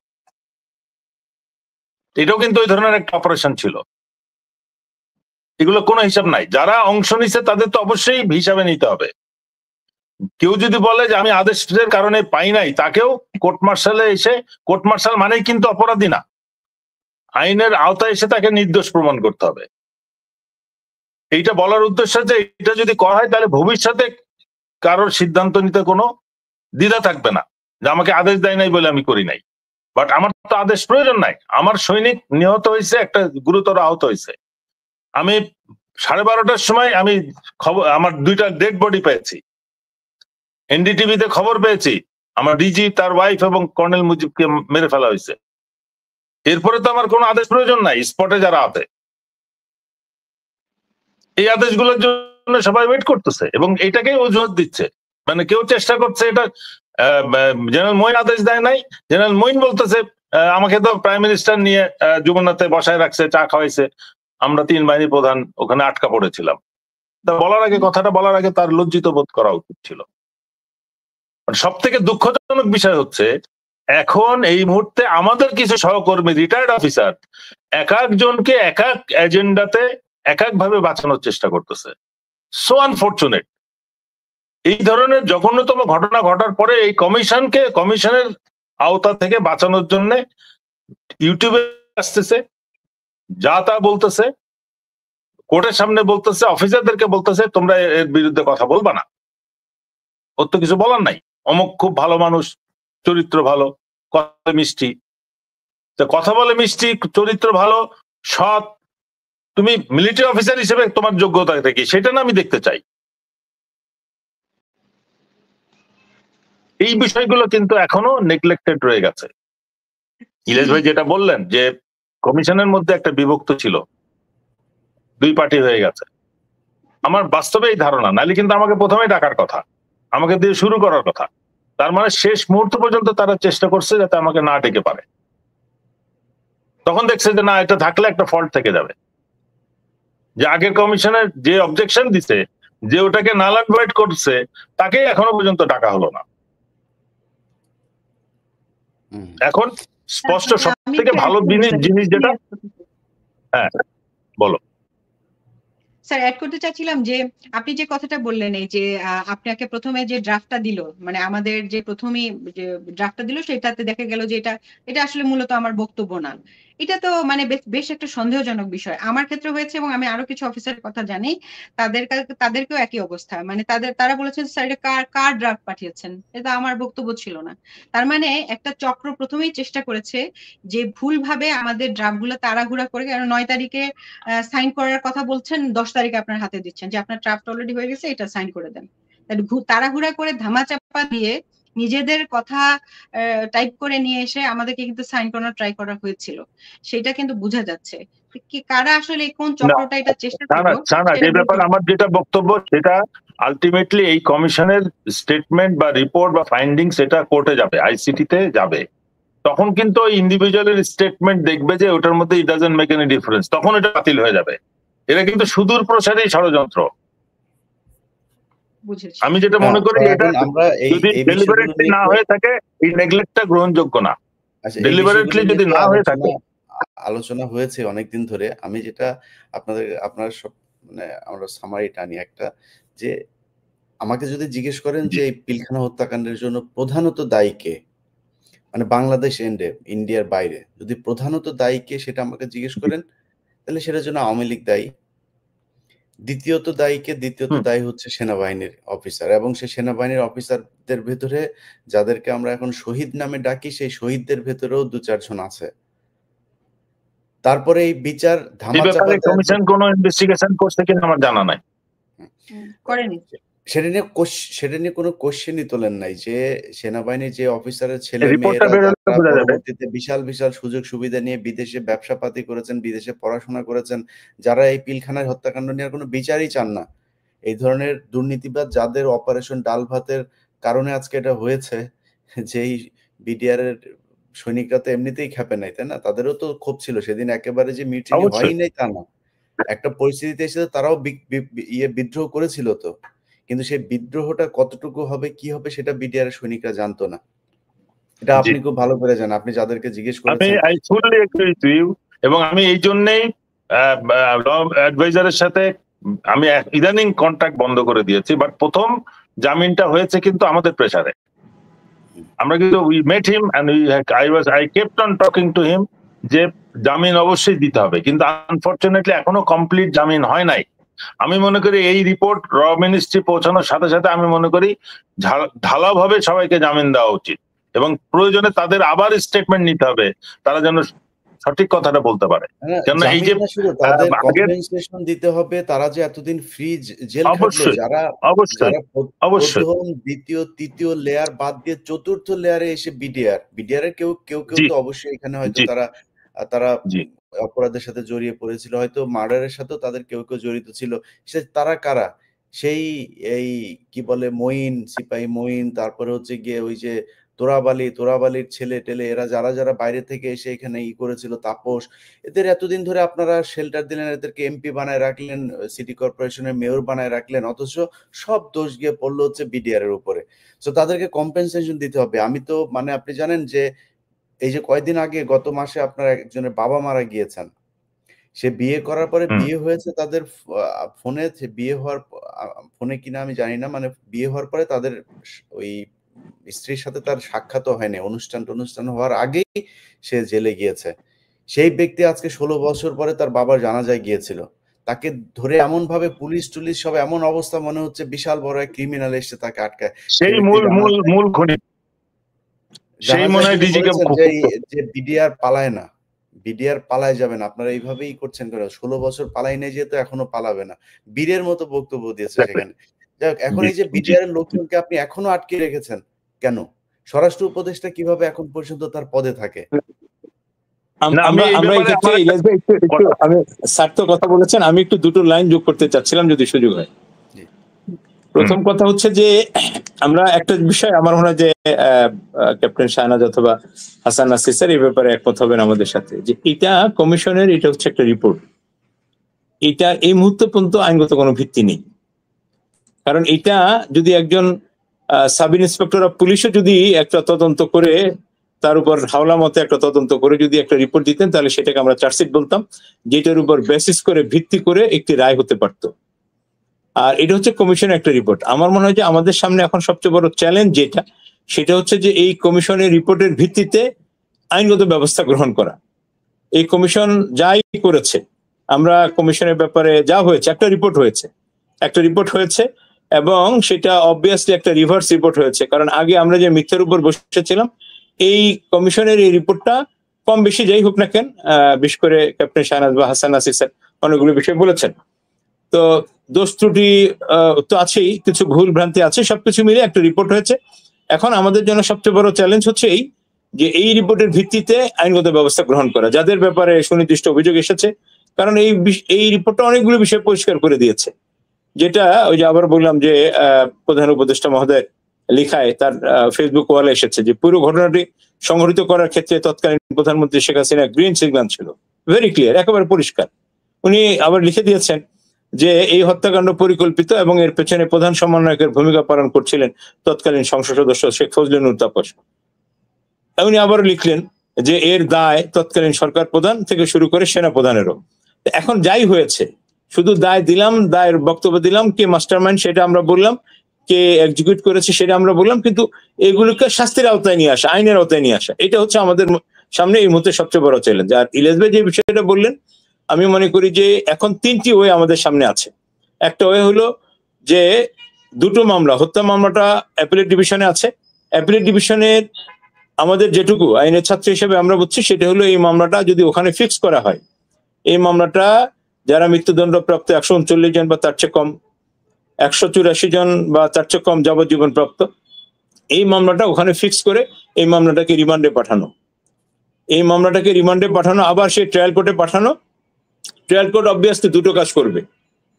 এটাও কিন্তু ওই ধরনের একটা অপারেশন ছিল। এগুলো কোনো হিসাব নাই, যারা অংশ নিছে তাদের তো অবশ্যই হিসাবে নিতে হবে। কেউ যদি বলে যে আমি আদেশের কারণে পাই নাই, তাকেও কোর্ট মার্শালে এসে, কোর্ট মার্শাল মানেই কিন্তু অপরাধী না, আইনের আওতায় এসে তাকে নির্দোষ প্রমাণ করতে হবে। এইটা বলার উদ্দেশ্য যে এটা যদি করা হয় তাহলে ভবিষ্যতে কারোর সিদ্ধান্ত নিতে কোনো দ্বিধা থাকবে না যে আমাকে আদেশ দেয় নাই বলে আমি করি নাই। বাট আমার তো আদেশ প্রয়োজন নাই, আমার সৈনিক নিহত হয়েছে, একটা গুরুতর আহত হয়েছে, আমি 12:30টার সময় আমি খবর, আমার 2টা ডেড বডি পেয়েছি, এনডিটিভিতে খবর পেয়েছি আমার ডিজি, তার ওয়াইফ এবং কর্নেল মুজিবকে মেরে ফেলা হয়েছে। এরপরে তো আমার কোনো আদেশ প্রয়োজন নাই, স্পটে যারা আছে এই আদেশগুলোর জন্য সবাই ওয়েট করতেছে এবং এটাকেই অজুহাত দিচ্ছে। মানে কেউ চেষ্টা করছে এটা, জেনারেল মঈন আদেশ দেয় নাই, জেনারেল মঈন বলতেছে আমাকে তো প্রাইম মিনিস্টার নিয়ে যমুনাতে বসায় রাখছে, চা খাওয়াইছে, আমরা 3 বাহিনী প্রধান ওখানে আটকা পড়েছিলাম। কথাটা বলার আগে তার লজ্জিত বোধ করা উচিত ছিল। সব থেকে দুঃখজনক বিষয় হচ্ছে এখন এই মুহূর্তে আমাদের কিছু সহকর্মী রিটায়ার্ড অফিসার এক একজনকে এক এক এজেন্ডাতে এক একভাবে বাঁচানোর চেষ্টা করতেছে। So unfortunate. এই ধরনের জঘন্যতম ঘটনা ঘটার পরে এই কমিশনের আওতা থেকে বাঁচানোর জন্য ইউটিউবে আসতেছে, যা তা বলতেছে, কোর্টের সামনে বলতেছে, অফিসারদেরকে বলতেছে তোমরা এর বিরুদ্ধে কথা বলবা না, ওর তো কিছু বলার নাই, অমুক খুব ভালো মানুষ, চরিত্র ভালো, কথা মিষ্টি। কথা বলে মিষ্টি, চরিত্র ভালো, সৎ, তুমি মিলিটারি অফিসার হিসেবে তোমার যোগ্যতা কি সেটা না আমি দেখতে চাই। এই বিষয়গুলো কিন্তু এখনো নেগলেক্টেড রয়ে গেছে। ইলেশ ভাই যেটা বললেন যে কমিশনের মধ্যে একটা বিভক্ত ছিল, 2 পার্টি হয়ে গেছে, আমার বাস্তবে এই ধারণা, নাহলে কিন্তু আমাকে প্রথমেই ডাকার কথা, আমাকে দিয়ে শুরু করার কথা। তার মানে শেষ মুহূর্ত পর্যন্ত তারা চেষ্টা করছে যাতে আমাকে না ডেকে পারে। তখন দেখছে যে না, এটা থাকলে একটা ফল্ট থেকে যাবে। যে আগের কমিশনের যে অবজেকশন দিছে, যে ওটাকে নাল অ্যান্ড ভয়েড করছে, তাকে এখনো পর্যন্ত ডাকা হলো না। এখন স্পষ্ট সব থেকে ভালো জিনিস যেটা, হ্যাঁ বলো। স্যার অ্যাড করতে চাচ্ছিলাম যে আপনি যে কথাটা বললেন, এই যে আপনাকে প্রথমে যে ড্রাফটটা দিল, মানে আমাদের যে প্রথমেই যে ড্রাফটটা দিল সেটাতে দেখা গেল যে এটা আসলে মূলত আমার বক্তব্য না। এটা তো মানে বেশ একটা সন্দেহজনক বিষয় আমার ক্ষেত্রে হয়েছে, এবং আমি আরো কিছু অফিসারের কথা জানি তাদেরকেও একই অবস্থা। মানে তারা বলেছেন স্যার এটা কার ড্রাফট পাঠিয়েছেন, এটা আমার বক্তব্য ছিল না। তার মানে একটা চক্র প্রথমেই চেষ্টা করেছে যে ভুলভাবে আমাদের ড্রাফটগুলো তাড়াহুড়া করে, কারণ 9 তারিখে সাইন করার কথা বলছেন, 10 তারিখে আপনার হাতে দিচ্ছেন যে আপনার ড্রাফট অলরেডি হয়ে গেছে, এটা সাইন করে দেন। তাড়াহুড়া করে ধামাচাপা দিয়ে নিজেদের কথা টাইপ করে নিয়ে এসে আমাদেরকে কিন্তু সাইন করানোর ট্রাই করা হয়েছিল, সেটা কিন্তু বোঝা যাচ্ছে কি কারা আসলে কোন চক্রটা এটা চেষ্টা করলো। এই ব্যাপারে আমার যেটা বক্তব্য, সেটা আলটিমেটলি এই কমিশনের স্টেটমেন্ট বা রিপোর্ট বা ফাইন্ডিংস এটা কোর্টে যাবে, আইসিটিতে যাবে। তখন কিন্তু ওই ইন্ডিভিজুয়ালের স্টেটমেন্ট দেখবে যে ওটার মধ্যে it doesn't make any difference, তখন এটা বাতিল হয়ে যাবে। এটা কিন্তু সুদূর প্রসারী ষড়যন্ত্র। আমি যেটা মনে করি, এটা যদি ডেলিবারেটলি না হয়ে থাকে, এই নেগলেক্টটা গ্রহণযোগ্য না। ডেলিবারেটলি যদি না হয়ে থাকে, আলোচনা হয়েছে অনেকদিন ধরে। আমি যেটা আপনার সব মানে আমরা সামারি টানি একটা, যে আমাকে যদি জিজ্ঞেস করেন যে এই পিলখানা হত্যাকাণ্ডের জন্য প্রধানত দায়ী কে, মানে বাংলাদেশ এন্ডে ইন্ডিয়ার বাইরে যদি প্রধানত দায়ী কে সেটা আমাকে জিজ্ঞেস করেন, তাহলে সেটার জন্য আওয়ামী লীগ দায়ী। দ্বিতীয়ত দায়ী হচ্ছে সেনাবাহিনীর অফিসার, এবং সেই সেনাবাহিনীর অফিসারদের ভেতরে যাদেরকে আমরা এখন শহীদ নামে ডাকি, সেই শহীদদের ভেতরেও 2-4 জন আছে। তারপরে এই বিচার ধামাচাপা কমিশন কোনো ইনভেস্টিগেশন করছে কিনা আমার জানা নাই, করেনি। সেটা নিয়ে কোনো কোশ্চেনই তোলেন নাই যে সেনাবাহিনীর যে অফিসারের ছেলে মেয়েরা পরবর্তীতে বিশাল বিশাল সুযোগ সুবিধা নিয়ে বিদেশে ব্যবসাপাতি করেছেন, বিদেশে পড়াশোনা করেছেন, যারা এই পিলখানার হত্যাকাণ্ড নিয়ে কোনো বিচারই চান না। এই ধরনের দুর্নীতিবাদ যাদের অপারেশন ডাল ভাতের কারণে আজকে এটা হয়েছে, যেই বিডিআর এর সৈনিকরা তো এমনিতেই খেপে নাই, তাই না? তাদেরও তো ক্ষোভ ছিল সেদিন, একেবারে যে মিউটিনি হয়ই নাই তা না, একটা পরিস্থিতিতে এসে তারাও বিদ্রোহ করেছিল তো, কিন্তু সেই বিদ্রোহটা কতটুকু হবে কি হবে সেটা বিডিআর এর সৈনিকরা জানতো না। এটা আপনি খুব ভালো করে জানেন, আপনি যাদেরকে জিজ্ঞেস করেছেন। I fully agree with you, এবং আমি এই জন্যই ল অ্যাডভাইজারের সাথে আমি ইদানিং কন্ট্যাক্ট বন্ধ করে দিয়েছি। বাট প্রথম জামিনটা হয়েছে কিন্তু আমাদের প্রেসারে। আমরা কিন্তু we met him and I kept on talking to him যে জামিন অবশ্যই দিতে হবে, কিন্তু আনফরচুনেটলি এখনো কমপ্লিট জামিন হয় নাই। আমি মনে করি এই রিপোর্ট র মিনিস্ট্রি পৌঁছানোর সাথে সাথে আমি মনে করি ঢালাওভাবে সবাইকে জামিন দেওয়া উচিত, এবং প্রয়োজনে তাদের আবার স্টেটমেন্ট নিতে হবে, তারা যেন সঠিক কথাটা বলতে পারে। কারণ এই যে তাদের কম্পেনসেশন দিতে হবে, তারা যে এতদিন ফ্রি জেল খাটলো, যারা প্রথম দ্বিতীয় তৃতীয় লেয়ার বাদ দিয়ে চতুর্থ লেয়ারে এসে বিডিআর এর কেউ তো অবশ্যই এখানে হয়তো তারা অপরাধের সাথে জড়িয়ে পড়েছিল, হয়তো মার্ডারের সাথেও তাদের কেউ জড়িত ছিল। তারা কারা? সেই এই কি বলে মঈন, সিপাহী মঈন, তারপরে হচ্ছে গিয়ে ওই যে তোরাবালির ছেলে টেলে, এরা যারা বাইরে থেকে এসে এখানে করেছিল, তাপস, এদের এতদিন ধরে আপনারা শেল্টার দিলেন, এদেরকে এমপি বানায় রাখলেন, সিটি কর্পোরেশনের মেয়র বানায় রাখলেন, অথচ সব দোষ গিয়ে পড়লো হচ্ছে বিডিআর এর উপরে। তো তাদেরকে কম্পেনসেশন দিতে হবে। আমি তো মানে আপনি জানেন যে এই যে কয়েকদিন আগে গত মাসে আপনার একজনের বাবা মারা গিয়েছেন, সে বিয়ে করার পরে বিয়ে হয়েছে তাদের ফোনে, বিয়ে হওয়ার ফোনে কিনা আমি জানি না, মানে বিয়ে হওয়ার পরে তাদের ওই স্ত্রীর সাথে তার সাক্ষাৎও হয়নি, অনুষ্ঠান হওয়ার আগেই সে জেলে গিয়েছে। সেই ব্যক্তি আজকে 16 বছর পরে তার বাবার জানাজায় গিয়েছিল, তাকে ধরে এমন ভাবে পুলিশ টুলিশ সব এমন অবস্থা, মনে হচ্ছে বিশাল বড় এক ক্রিমিনাল এসে তাকে আটকায়। সেই মূল খনি সেই মনে হয় যে বিডিআর পালায় না, বিডিআর পালায় যাবে না, আপনারা এইভাবেই করছেন কেন? 16 বছর পালাই নেই যেহেতু এখনো পালাবে না, বীরের মতো বক্তব্য দিয়েছে সেখানে। যাই হোক, এখন এই যে বিডিআর এর লোকজনকে আপনি এখনো আটকে রেখেছেন কেন? স্বরাষ্ট্র উপদেষ্টা কিভাবে এখন পর্যন্ত তার পদে থাকে? স্যার তো কথা বলেছেন, আমি একটু দুটো লাইন যোগ করতে চাচ্ছিলাম যদি সুযোগ হয়। প্রথম কথা হচ্ছে যে আমরা একটা বিষয়, আমার মনে হয় যে ক্যাপ্টেন শাহনাজ অথবা হাসান নাসির স্যার এই ব্যাপারে একমত হবেন আমাদের সাথে, যে এটা কমিশনের, এটা হচ্ছে একটা রিপোর্ট। এটা এই মুহূর্ত পর্যন্ত আইনগত কোনো ভিত্তি নেই। কারণ এটা যদি একজন সাব ইন্সপেক্টর অফ পুলিশও যদি একটা তদন্ত করে তার উপর হাওলা মতে একটা তদন্ত করে যদি একটা রিপোর্ট দিতেন, তাহলে সেটাকে আমরা চার্জশিট বলতাম, যেটার উপর বেসিস করে ভিত্তি করে একটি রায় হতে পারত। আর এটা হচ্ছে কমিশনের একটা রিপোর্ট। আমার মনে হয় যে আমাদের সামনে এখন সবচেয়ে বড় চ্যালেঞ্জ যেটা, সেটা হচ্ছে যে এই কমিশনের রিপোর্টের ভিত্তিতে আইনগত ব্যবস্থা গ্রহণ করা। এই কমিশন যাই করেছে, আমরা কমিশনের ব্যাপারে যা হয়েছে, একটা রিপোর্ট হয়েছে এবং সেটা অবভিয়াসলি একটা রিভার্স রিপোর্ট হয়েছে। কারণ আগে আমরা যে মিথ্যার উপর বসেছিলাম, এই কমিশনের এই রিপোর্টটা কম বেশি যাই হোক না কেন, বিশেষ করে ক্যাপ্টেন শাহনাজ বা হাসান নাসির স্যার অনেকগুলো বিষয় বলেছেন, তো দোষ ত্রুটি তো আছেই, কিছু ভুল ভ্রান্তি আছে, সবকিছু মিলে একটা রিপোর্ট হয়েছে। এখন আমাদের জন্য সবচেয়ে বড় চ্যালেঞ্জ হচ্ছে এই রিপোর্টের ভিত্তিতে আইনগত ব্যবস্থা গ্রহণ করা, যাদের ব্যাপারে সুনির্দিষ্ট অভিযোগ এসেছে। কারণ এই রিপোর্টটা অনেকগুলো বিষয় পরিষ্কার করে দিয়েছে, যেটা ওই যে আবার বললাম যে প্রধান উপদেষ্টা মহোদয় লিখায় তার ফেসবুক ওয়ালে এসেছে যে পুরো ঘটনাটি সংঘটিত করার ক্ষেত্রে তৎকালীন প্রধানমন্ত্রী শেখ হাসিনা গ্রিন সিগন্যাল ছিল, ভেরি ক্লিয়ার, একেবারে পরিষ্কার। উনি আবার লিখে দিয়েছেন যে এই হত্যাকাণ্ড পরিকল্পিত এবং এর পেছনে প্রধান সমন্বয়কের ভূমিকা পালন করছিলেন তৎকালীন সংসদ সদস্য শেখ ফজলুল নূর তাপস। উনি আবার লিখলেন যে এর দায় তৎকালীন সরকার প্রধান থেকে শুরু করে সেনা প্রধানেরও। এখন যাই হয়েছে, শুধু দায়ের বক্তব্য দিলাম, কে মাস্টারমাইন্ড সেটা আমরা বললাম, কে এক্সিকিউট করেছে সেটা আমরা বললাম, কিন্তু এগুলোকে শাস্তির আওতায় নিয়ে আসা, আইনের আওতায় নিয়ে আসা, এটা হচ্ছে আমাদের সামনে এই মুহূর্তে সবচেয়ে বড় চ্যালেঞ্জ। আর ইলিয়াস ভাই যে বিষয়টা বললেন, আমি মনে করি যে এখন তিনটি ওয়ে আমাদের সামনে আছে। একটা ওয়ে হলো যে দুটো মামলা, হত্যা মামলাটা অ্যাপিলেট ডিভিশনে আছে। অ্যাপিলেট ডিভিশনের আমাদের যেটুকু আইনের ছাত্র হিসেবে আমরা বুঝছি, সেটা হলো এই মামলাটা যদি ওখানে ফিক্স করা হয়, এই মামলাটা যারা মৃত্যুদণ্ড প্রাপ্ত 139 জন বা তার চেয়ে কম, 184 জন বা তার চেয়ে কম যাবজ্জীবন প্রাপ্ত, এই মামলাটা ওখানে ফিক্স করে এই মামলাটাকে রিমান্ডে পাঠানো, আবার সেই ট্রায়াল কোর্টে পাঠানো। ট্রায়াল কোর্ট অবভিয়াসলি দুটো কাজ করবে।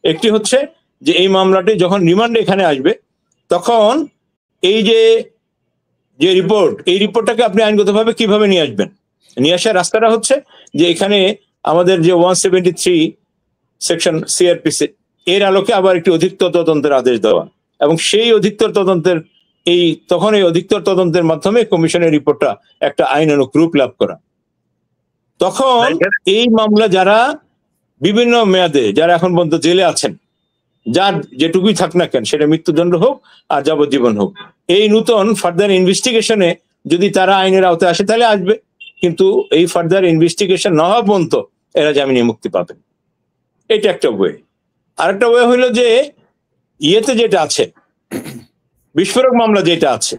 একটি হচ্ছে যে এই মামলাটি যখন রিমান্ডে এখানে আসবে, তখন এই যে রিপোর্ট, এই রিপোর্টটাকে আপনি আইনগতভাবে কিভাবে নিয়ে আসবেন, নিয়ে আসার রাস্তাটা হচ্ছে যে এখানে আমাদের যে 173 সেকশন সিআরপিসি, এর আলোকে আবার একটি অধিকতর তদন্তের আদেশ দেওয়া, এবং সেই অধিকতর তদন্তের এই অধিকতর তদন্তের মাধ্যমে কমিশনের রিপোর্টটা একটা আইনানুগ রূপ লাভ করা। তখন এই মামলা যারা বিভিন্ন মেয়াদে, যারা এখন পর্যন্ত জেলে আছেন, যার যেটুকুই থাক না কেন, সেটা মৃত্যুদণ্ড হোক আর যাবজ্জীবন হোক, এই নতুন ফার্দার ইনভেস্টিগেশনে যদি তারা আইনের আওতায় আসে তাহলে আসবে, কিন্তু এই ফার্দার ইনভেস্টিগেশন না হওয়া পর্যন্ত এরা জামিনে মুক্তি পাবে। এটা একটা ওয়ে। আরেকটা ওয়ে হইলো যে ইয়েতে যেটা আছে, বিস্ফোরক মামলা যেটা আছে,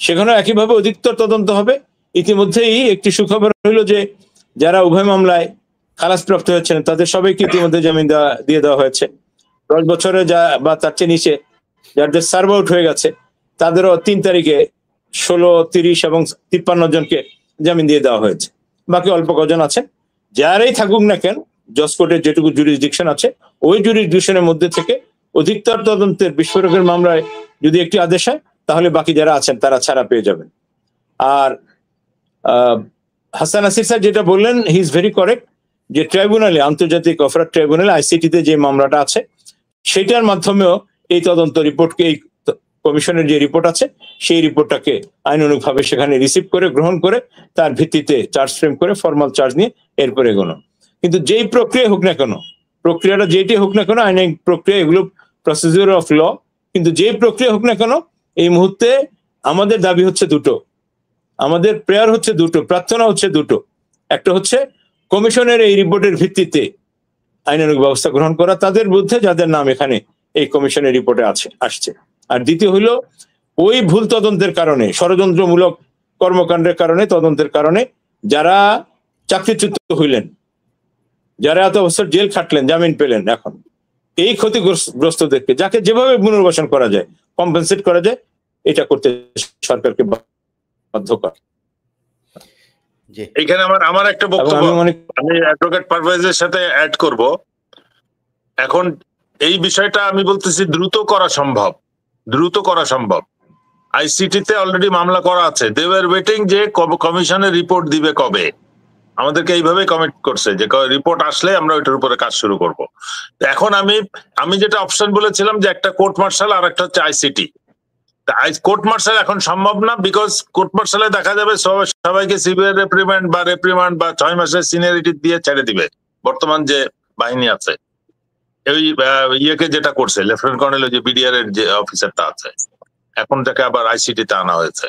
সেখানে একইভাবে অধিকতর তদন্ত হবে। ইতিমধ্যেই একটি সুখবর হইলো যে যারা উভয় মামলায় খালাসপ্রাপ্ত হয়েছেন তাদের সবাইকে ইতিমধ্যে জামিন দিয়ে দেওয়া হয়েছে। 10 বছরে বা তার চেয়ে নিচে যাদের সার্ভ আউট হয়ে গেছে, তাদেরও 3 তারিখে 16, 30 এবং 53 জনকে জামিন দিয়ে দেওয়া হয়েছে। বাকি অল্প কজন আছেন, যারাই থাকুক না কেন, জজ কোর্টের যেটুকু জুরিসডিকশন আছে, ওই জুরিসডিকশনের মধ্যে থেকে অধিকতর তদন্তের বিস্ফোরকের মামলায় যদি একটি আদেশ হয়, তাহলে বাকি যারা আছেন তারা ছাড়া পেয়ে যাবেন। আর হাসান নাসির স্যার যেটা বললেন, হি ইজ ভেরি কারেক্ট, যে ট্রাইব্যুনালে, আন্তর্জাতিক অপরাধ ট্রাইব্যুনালে আইসিটিতে যে মামলাটা আছে, সেটার মাধ্যমেও এই তদন্ত রিপোর্টকে, এই কমিশনের যে রিপোর্ট আছে, সেই রিপোর্টটাকে আইনানুগভাবে সেখানে রিসিভ করে, গ্রহণ করে, তার ভিত্তিতে চার্জ ফ্রেম করে ফর্মাল চার্জ নিয়ে এরপরে এগোনো। কিন্তু যেই প্রক্রিয়া হোক না কেন, প্রক্রিয়াটা যেটাই হোক না কেন, আইনের প্রক্রিয়া, এগুলো প্রসিডিউর অফ ল, কিন্তু যে প্রক্রিয়া হোক না কেন, এই মুহূর্তে আমাদের দাবি হচ্ছে দুটো, আমাদের প্রেয়ার হচ্ছে দুটো, প্রার্থনা হচ্ছে দুটো। একটা হচ্ছে কমিশনের এই রিপোর্টের ভিত্তিতে আইনানুগ ব্যবস্থা গ্রহণ করা তাদের বিরুদ্ধে যাদের নাম এখানে এই কমিশনের রিপোর্টে আসছে। আর দ্বিতীয় হইল ওই ভুল তদন্তের কারণে, ষড়যন্ত্রমূলক কর্মকাণ্ডের কারণে, তদন্তের কারণে যারা চাকরিচ্যুত হইলেন, যারা এত বছর জেল খাটলেন, জামিন পেলেন, এখন এই ক্ষতিগ্রস্তদেরকে যাকে যেভাবে পুনর্বাসন করা যায়, কম্পেনসেট করা যায়, এটা করতে সরকারকে বাধ্য করা। এখানে আমার একটা বক্তব্য আমি অ্যাডভোকেট পারভেজের সাথে অ্যাড করব। এখন এই বিষয়টা আমি বলতেছি দ্রুত করা সম্ভব। আইসিটিতে অলরেডি মামলা করা আছে, দে ওয়ার ওয়েটিং যে কমিশনের রিপোর্ট দিবে কবে। আমাদেরকে এইভাবে কমিট করছে যে রিপোর্ট আসলে আমরা ওইটার উপরে কাজ শুরু করব। এখন আমি যেটা অপশন বলেছিলাম যে একটা কোর্ট মার্শাল আর একটা হচ্ছে আইসিটি। কোর্ট মার্শাল এখন সম্ভব না, বিকজ কোর্ট মার্শালে দেখা যাবে সবাইকে সিভিয়ার রেপ্রিমেন্ড বা 6 মাসের সিনিয়রিটি দিয়ে ছেড়ে দিবে বর্তমান যে বাহিনী আছে। ওই ইয়েকে যেটা করছে লেফটেন্যান্ট কর্নেল, যে বিডিআর এর যে অফিসারটা আছে, এখন তাকে আবার আইসিটি তে আনা হয়েছে।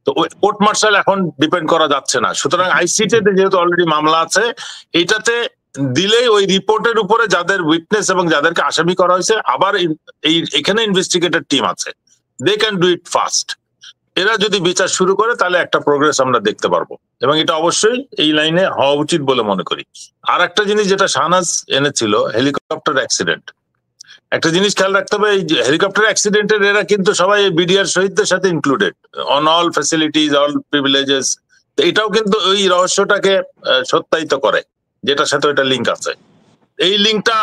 তো ওই কোর্ট মার্শাল এখন ডিপেন্ড করা যাচ্ছে না। সুতরাং আইসিটি তে যেহেতু অলরেডি মামলা আছে, এইটাতে দিলেই ওই রিপোর্টের উপরে যাদের উইটনেস এবং যাদেরকে আসামি করা হয়েছে, আবার এখানে ইনভেস্টিগেটর টিম আছে, they can do it fast. এরা যদি বিচার শুরু করে তাহলে একটা প্রোগ্রেস আমরা দেখতে পারবো, এবং এটা অবশ্যই এই লাইনে হওয়া উচিত বলে মনে করি। আর একটা জিনিস যেটা শাহনাজ এনেছিল, হেলিকপ্টার অ্যাক্সিডেন্ট, একটা জিনিস খেয়াল রাখতে হবে, এই হেলিকপ্টার অ্যাক্সিডেন্টের এরা কিন্তু সবাই বিডিআর শহীদদের সাথে included on all facilities, all privileges. এটাও কিন্তু ওই রহস্যটাকে সত্যায়িত করে, যেটার সাথে ওইটা লিঙ্ক আছে। এই লিঙ্কটা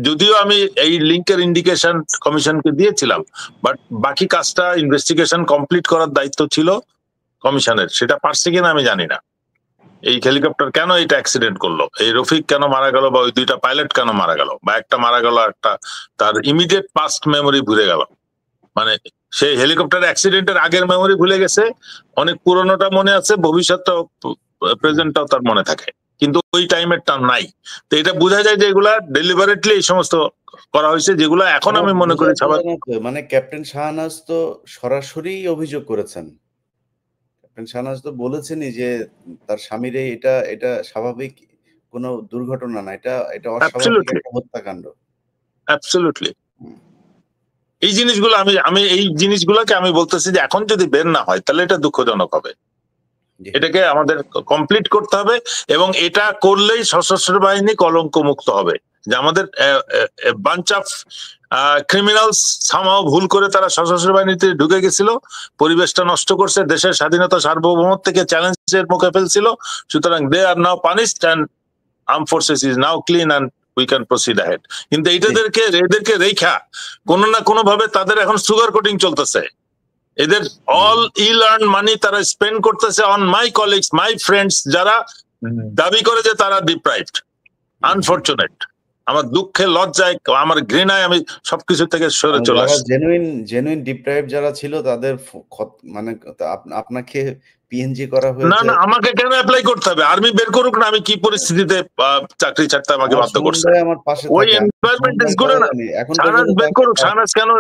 যদিও আমি এই লিঙ্কের ইন্ডিকেশন কমিশনকে দিয়েছিলাম, বাট বাকি কাজটা ইনভেস্টিগেশন কমপ্লিট করার দায়িত্ব ছিল কমিশনের। সেটা পারছে কিনা আমি জানি না। এই হেলিকপ্টার কেন এটা অ্যাক্সিডেন্ট করলো, এই রফিক কেন মারা গেল, বা ওই দুইটা পাইলট কেন মারা গেল, বা একটা মারা গেল, একটা তার ইমিডিয়েট পাস্ট মেমোরি ভুলে গেল। মানে সেই হেলিকপ্টার অ্যাক্সিডেন্টের আগের মেমোরি ভুলে গেছে, অনেক পুরনোটা মনে আছে, ভবিষ্যৎটাও প্রেজেন্টটাও তার মনে থাকে, কিন্তু ওই টাইমেরটা নাই। তো এটা বোঝা যায় যে এগুলা ডেলিভারেটলি এই সমস্ত করা হয়েছে, যেগুলো এখন আমি মনে করি সবাই। মানে ক্যাপ্টেন শাহনাজ তো সরাসরি অভিযোগ করেছেন, ক্যাপ্টেন শাহনাজ তো বলেছেনই যে তার স্বামীর এটা স্বাভাবিক কোনো দুর্ঘটনা না, এটা অস্বাভাবিক একটা হত্যাকাণ্ড। অ্যাবসলিউটলি। এই জিনিসগুলো আমি এই জিনিসগুলোকে আমি বলতেছি যে এখন যদি বের না হয় তাহলে এটা দুঃখজনক হবে। এটাকে আমাদের কমপ্লিট করতে হবে, এবং এটা করলেই সশস্ত্র বাহিনী কলঙ্ক মুক্ত হবে। যে আমাদের বাঞ্চ অফ ক্রিমিনালস সামাও ভুল করে তারা সশস্ত্র বাহিনীতে ঢুকে গেছিল, পরিবেশটা নষ্ট করছে, দেশের স্বাধীনতা সার্বভৌমত্ব থেকে চ্যালেঞ্জের মুখে ফেলছিল। সুতরাং they are now punished and armed forces is now clean and we can proceed ahead. কিন্তু এদেরকে রেখা কোনো না কোনো ভাবে তাদের এখন সুগার কোটিং চলতেছে। এদের অল লার্ন মানি তারা স্পেন্ড করতেছে on my colleagues, my friends, যারা দাবি করে যে তারা ডিপ্রাইভড। আনফরচুনেট, আমার দুঃখে, লজ্জায়, আমার ঘৃণায় আমি সবকিছু থেকে সরে চলে আসছি। জেনুইন ডিপ্রাইভ যারা ছিল তাদের মানে আপনাকে পিএনজি করা হয়েছে। না, আমাকে কেন অ্যাপ্লাই করতে হবে? আর্মি বের করুক না, আমি কি পরিস্থিতিতে চাকরি ছাড়তে আমাকে বাধ্য করছে? আমার পাশে ওই এনভায়রনমেন্ট ইজ গুড না। শাহনাজ বের করুক, শাহনাজ কেন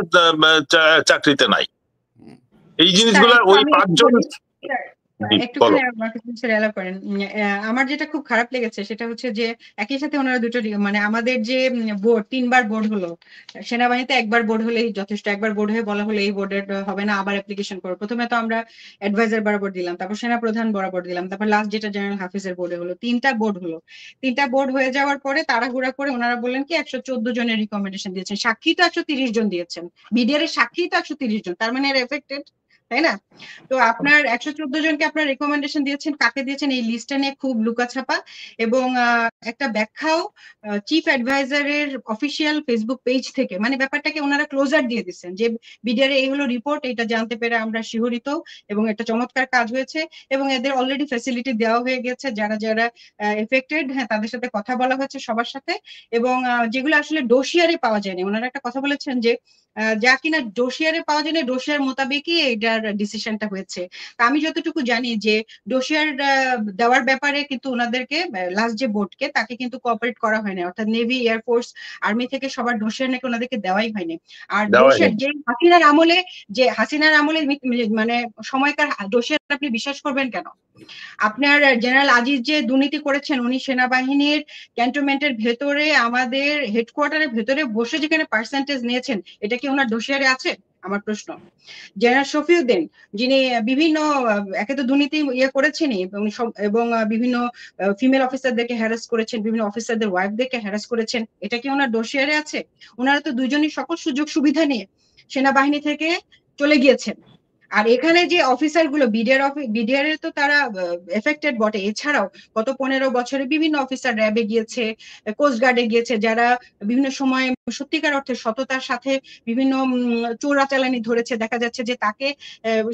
চাকরিতে নাই? এই জিনিসগুলো ওই 5 জন। একটুখানি করেন। আমার যেটা খুব খারাপ লেগেছে সেটা হচ্ছে যে একই সাথে ওনারা দুটো মানে আমাদের যে বোর্ড 3বার বোর্ড হলো, সেনাবাহিনীতে একবার বোর্ড হলেই যথেষ্ট, একবার বোর্ড হয়ে বলা হলো এই বোর্ডের হবে না, আবার অ্যাপ্লিকেশন করো। প্রথমে তো আমরা অ্যাডভাইজার বরাবর দিলাম, তারপর সেনা প্রধান বরাবর দিলাম, তারপর লাস্ট যেটা জেনারেল হাফিজের বোর্ডে হলো। 3টা বোর্ড হলো। 3টা বোর্ড হয়ে যাওয়ার পরে তাড়াহুড়া করে ওনারা বললেন কি 114 জনের রিকমেন্ডেশন দিয়েছেন, সাক্ষী তো 130 জন দিয়েছেন, বিডিআর এর সাক্ষী তো 130 জন, তার মানে এর এফেক্টেড, তাই না? তো আপনার 114 জনকে আপনার রেকমেন্ডেশন দিয়েছেন, কাকে দিয়েছেন এই লিস্টটা নিয়ে খুব লুকাছাপা, এবং একটা ব্যাখ্যাও চিফ অ্যাডভাইজারের অফিসিয়াল ফেসবুক পেজ থেকে, মানে ব্যাপারটাকে ওনারা ক্লোজার দিয়ে দিচ্ছেন যে বিডিআর এই হলো রিপোর্ট, এটা জানতে পেরে আমরা শিহরিত এবং একটা চমৎকার কাজ হয়েছে, এবং এদের অলরেডি ফ্যাসিলিটি দেওয়া হয়ে গেছে, যারা যারা এফেক্টেড, হ্যাঁ তাদের সাথে কথা বলা হয়েছে সবার সাথে, এবং যেগুলো আসলে ডোসিয়ারে পাওয়া যায়নি। ওনারা একটা কথা বলেছেন যে যা কিনা ডোসিয়ারে পাওয়া যায়নি, ডোসিয়ার মোতাবেকই এটার ডিসিশনটা হয়েছে। আমি যতটুকু জানি যে ডোসিয়ার দেওয়ার ব্যাপারে কিন্তু ওনাদেরকে লাস্ট যে বোর্ডকে তাকে কিন্তু কোঅপারেট করা হয়নি, অর্থাৎ নেভি, এয়ারফোর্স, আর্মি থেকে সবার ডোসিয়ার নাকি ওনাদেরকে দেওয়াই হয়নি। আর ডোসিয়ার যে হাসিনার আমলে মানে সময়কার ডোসিয়ার আপনি বিশ্বাস করবেন কেন? আপনার জেনারেল আজিজ যে দুর্নীতি করেছেন, উনি সেনাবাহিনীর ক্যান্টনমেন্টের ভেতরে আমাদের হেডকোয়ার্টারের ভেতরে বসে যেখানে পার্সেন্টেজ নিয়েছেন, এটা কি ওনার ডোসিয়ারে আছে? আমার প্রশ্ন। জেনারেল শফিউদ্দিন, যিনি বিভিন্ন একে তো দুর্নীতি করেছেনই, এবং বিভিন্ন ফিমেল অফিসারদেরকে হ্যারাস করেছেন, বিভিন্ন অফিসারদের ওয়াইফদেরকে হ্যারাস করেছেন, এটা কি ওনার ডোসিয়ারে আছে? ওনারা তো দুইজনই সকল সুযোগ সুবিধা নিয়ে সেনাবাহিনী থেকে চলে গিয়েছেন। আর এখানে যে অফিসার গুলো বিডিআর এর তো তারা এফেক্টেড বটে, এছাড়াও গত 15 বছরে বিভিন্ন অফিসার র্যাবে গিয়েছে, কোস্ট গার্ডে গিয়েছে, যারা বিভিন্ন সময় সত্যিকার অর্থে সততার সাথে বিভিন্ন চোরাচালানি ধরেছে। দেখা যাচ্ছে যে তাকে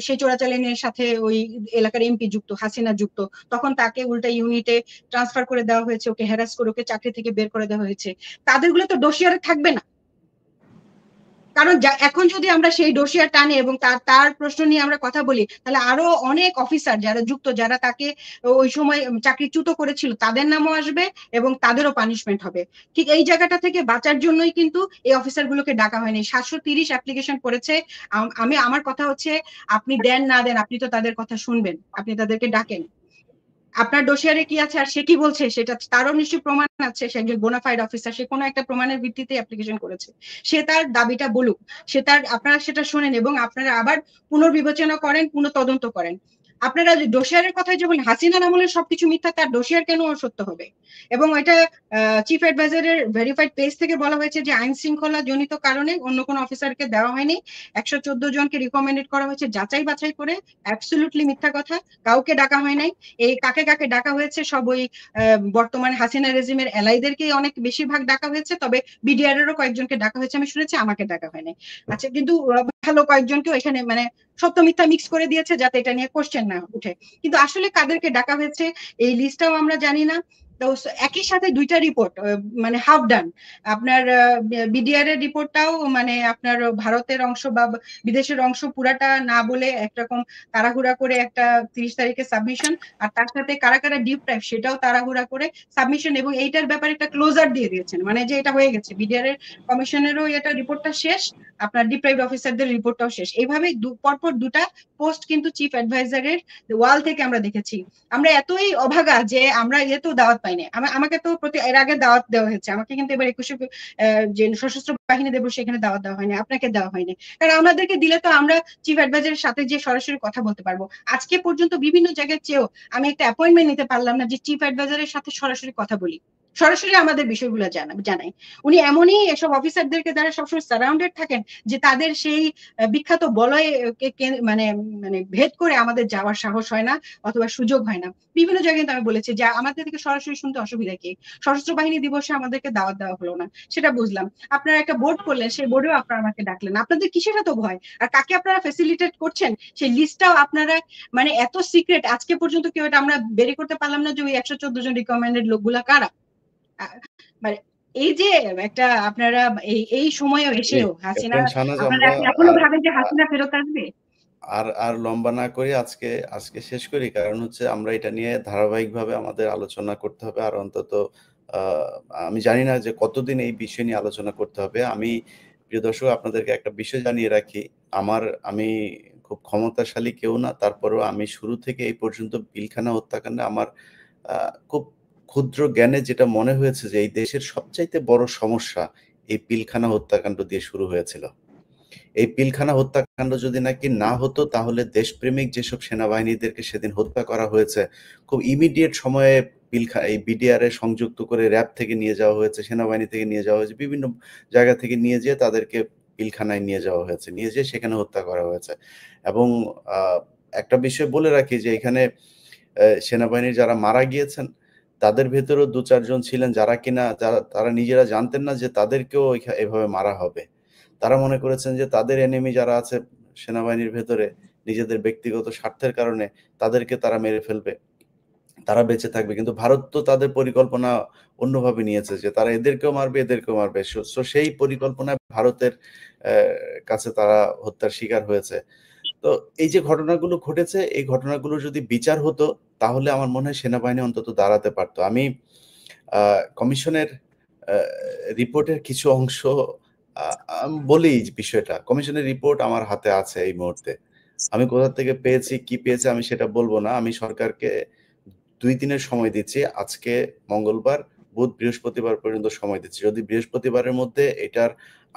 সেই চোরাচালানির সাথে ওই এলাকার এমপি যুক্ত, হাসিনা যুক্ত, তখন তাকে উল্টা ইউনিটে ট্রান্সফার করে দেওয়া হয়েছে, ওকে হ্যারাস করে ওকে চাকরি থেকে বের করে দেওয়া হয়েছে। তাদেরগুলো তো ডোসিয়ারে থাকবে না, কারণ এখন যদি আমরা সেই ডোসিয়ার টানি এবং তার প্রশ্ন নিয়ে আমরা কথা বলি, তাহলে আরো অনেক অফিসার যারা যুক্ত, যারা তাকে ওই সময় চাকরিচ্যুত করেছিল, তাদের নামও আসবে এবং তাদেরও পানিশমেন্ট হবে। ঠিক এই জায়গাটা থেকে বাঁচার জন্যই কিন্তু এই অফিসার গুলোকে ডাকা হয়নি। 730 অ্যাপ্লিকেশন করেছে। আমার কথা হচ্ছে, আপনি দেন না দেন, আপনি তো তাদের কথা শুনবেন, আপনি তাদেরকে ডাকেন। আপনার ডোসিয়ারে কি আছে আর সে কি বলছে সেটা তারও নিশ্চয়ই প্রমাণ আছে, সে একজন বোনাফাইড অফিসার, সে কোনো একটা প্রমাণের ভিত্তিতে অ্যাপ্লিকেশন করেছে, সে তার দাবিটা বলুক, আপনারা সেটা শোনেন এবং আপনারা আবার পুনর্বিবেচনা করেন, পুনঃতদন্ত করেন। আপনারা ডোসিয়ারের কথাই যখন হাসিনা আমলের সবকিছু মিথ্যা, তার ডোসিয়ার কেন সত্য হবে? এবং এটা চিফ অ্যাডভাইজারের ভেরিফাইড পেজ থেকে বলা হয়েছে যে আইন শৃঙ্খলা জনিত কারণে অন্য কোনো অফিসারকে দেওয়া হয়নি, 114 জনকে রিকমেন্ডেড করা হয়েছে যাচাই বাছাই করে। অ্যাবসলিউটলি মিথ্যা কথা, কাউকে ডাকা হয় নাই। এই কাকে কাকে ডাকা হয়েছে, সব ওই বর্তমান হাসিনা রেজিমের এলাইদেরকেই অনেক বেশিরভাগ ডাকা হয়েছে, তবে বিডিআর এরও কয়েকজনকে ডাকা হয়েছে আমি শুনেছি, আমাকে ডাকা হয়নি। আচ্ছা, কিন্তু ভালো কয়েকজনকেও এখানে মানে সত্য মিথ্যা মিক্স করে দিয়েছে যাতে এটা নিয়ে কোশ্চেন না উঠে। কিন্তু আসলে কাদেরকে ডাকা হয়েছে এই লিস্টটাও আমরা জানি না। তো একই সাথে দুইটা রিপোর্ট মানে হাফ ডান। আপনার বিডিআর এর রিপোর্টটাও মানে আপনার ভারতের অংশ বা বিদেশের অংশ পুরাটা না বলে একরকম তাড়াহুড়া করে একটা 30 তারিখে সাবমিশন, আর তার সাথে কারা কারা ডিপ টাইপ সেটাও তাড়াহুড়া করে সাবমিশন, এবং এইটার ব্যাপারে একটা ক্লোজার দিয়ে দিয়েছেন, মানে যে এটা হয়ে গেছে, বিডিআর এর কমিশনেরও এটা রিপোর্টটা শেষ, আপনার ডিপ্রাইভড অফিসারদের রিপোর্টটাও শেষ। এইভাবে পরপর দুটা পোস্ট কিন্তু চিফ অ্যাডভাইজারের ওয়াল থেকে আমরা দেখেছি। আমরা এতই অভাগা যে আমরা তো দাওয়াত পাইনি। আমাকে তো এর আগে দাওয়াত দেওয়া হয়েছে, আমাকে কিন্তু এবার 21 যে সশস্ত্র বাহিনী দিবস সেখানে দাওয়াত দেওয়া হয়নি, আপনাকে দেওয়া হয়নি। কারণ আমাদেরকে দিলে তো আমরা চিফ অ্যাডভাইজারের সাথে যে সরাসরি কথা বলতে পারবো। আজকে পর্যন্ত বিভিন্ন জায়গায় চেয়েও আমি একটা অ্যাপয়েন্টমেন্ট নিতে পারলাম না যে চিফ অ্যাডভাইজারের সাথে সরাসরি কথা বলি, সরাসরি আমাদের বিষয়গুলো জানাই। উনি এমনই এসব অফিসারদেরকে দ্বারা সবসময় সারাউন্ডেড থাকেন যে তাদের সেই বিখ্যাত বলয় মানে মানে ভেদ করে আমাদের যাওয়ার সাহস হয় না অথবা সুযোগ হয় না। বিভিন্ন জায়গায় কিন্তু আমি বলেছি যে আমাদের থেকে সরাসরি শুনতে অসুবিধা কি, সশস্ত্র বাহিনী দিবসে আমাদেরকে দাওয়াত দেওয়া হলো না, সেটা বুঝলাম। আপনারা একটা বোর্ড করলেন, সেই বোর্ডেও আপনারা আমাকে ডাকলেন, আপনাদের কিসের এত ভয়? আর কাকে আপনারা ফ্যাসিলিটেট করছেন সেই লিস্টটাও আপনারা মানে এত সিক্রেট, আজকে পর্যন্ত কেউ এটা আমরা বের করতে পারলাম না যে ওই 114 জন রিকমেন্ডেড লোকগুলা কারা। মানে এই যে একটা আপনারা এই সময়েও এসেও হাসিনা, আপনারা এখনো ভাবেন যে হাসিনা ফেরত আসবে? আর লম্বা না করি, আজকে শেষ করি। কারণ হচ্ছে আমরা এটা নিয়ে ধারাবাহিকভাবে আমাদের আলোচনা করতে হবে, আর অন্তত আমি জানি না যে কতদিন এই বিষয় নিয়ে আলোচনা করতে হবে। আমি প্রিয় দর্শক আপনাদেরকে একটা বিষয় জানিয়ে রাখি, আমি খুব ক্ষমতাশালী কেউ না, তারপরেও আমি শুরু থেকে এই পর্যন্ত পিলখানা হত্যাকাণ্ডে আমার খুব ক্ষুদ্র জ্ঞানে যেটা মনে হয়েছে যে এই দেশের সবচাইতে বড় সমস্যা এই পিলখানা হত্যাকাণ্ড দিয়ে শুরু হয়েছিল। এই পিলখানা হত্যাকাণ্ড যদি নাকি না হতো, তাহলে দেশপ্রেমিক যেসব সেনাবাহিনীদেরকে সেদিন হত্যা করা হয়েছে, খুব ইমিডিয়েট সময়ে এই বিডিআর এ সংযুক্ত করে র্যাব থেকে নিয়ে যাওয়া হয়েছে, সেনাবাহিনী থেকে নিয়ে যাওয়া হয়েছে, বিভিন্ন জায়গা থেকে নিয়ে যেয়ে তাদেরকে পিলখানায় নিয়ে যাওয়া হয়েছে, নিয়ে যেয়ে সেখানে হত্যা করা হয়েছে। এবং একটা বিষয় বলে রাখি যে এখানে সেনাবাহিনীর যারা মারা গিয়েছেন তাদের ভেতরেও 2-4 জন ছিলেন যারা কিনা তারা নিজেরা জানতেন না যে তাদেরকেও এভাবে মারা হবে। তারা মনে করেছেন যে তাদের এনিমি যারা আছে সেনাবাহিনীর ভেতরে, নিজেদের ব্যক্তিগত স্বার্থের কারণে তাদেরকে তারা মেরে ফেলবে, তারা বেঁচে থাকবে। কিন্তু ভারত তো তাদের পরিকল্পনা অন্যভাবে নিয়েছে যে তারা এদেরকেও মারবে, এদেরকেও মারবে। সো সেই পরিকল্পনায় ভারতের কাছে তারা হত্যার শিকার হয়েছে। তো এই যে ঘটনাগুলো ঘটেছে, এই ঘটনাগুলো যদি বিচার হতো তাহলে আমার মনে হয় সেনাবাহিনী অন্তত দাঁড়াতে পারতো। আমি কমিশনের রিপোর্টের কিছু অংশ বলি বিষয়টা। কমিশনের রিপোর্ট আমার হাতে আছে এই মুহূর্তে। আমি কোথা থেকে পেয়েছি, কি পেয়েছি আমি সেটা বলবো না। আমি সরকারকে 2 দিনের সময় দিচ্ছি। আজকে মঙ্গলবার, বুধ, বৃহস্পতিবার পর্যন্ত সময় দিচ্ছি। যদি বৃহস্পতিবারের মধ্যে এটার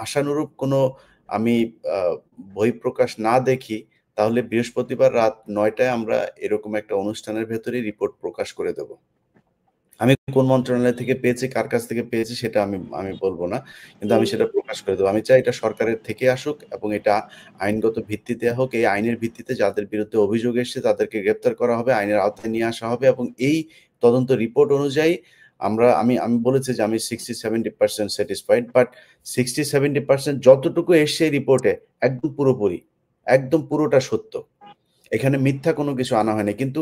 আশানুরূপ কোনো আমি বহিঃপ্রকাশ না দেখি, তাহলে বৃহস্পতিবার রাত 9টায় আমরা এরকম একটা অনুষ্ঠানের ভেতরেই রিপোর্ট প্রকাশ করে দেব। আমি কোন মন্ত্রণালয় থেকে পেয়েছি, কার কাছ থেকে পেয়েছি সেটা আমি বলবো না, কিন্তু আমি সেটা প্রকাশ করে দেবো। আমি চাই এটা সরকারের থেকে আসুক এবং এটা আইনগত ভিত্তিতে হোক। এই আইনের ভিত্তিতে যাদের বিরুদ্ধে অভিযোগ এসছে তাদেরকে গ্রেপ্তার করা হবে, আইনের আওতায় নিয়ে আসা হবে এবং এই তদন্ত রিপোর্ট অনুযায়ী আমি বলেছি যে আমি 60-70% স্যাটিসফাইড, বাট 60-70% যতটুকু এসছে রিপোর্টে একদম পুরোপুরি, একদম পুরোটা সত্য। এখানে মিথ্যা কোনো কিছু আনা হয়নি, কিন্তু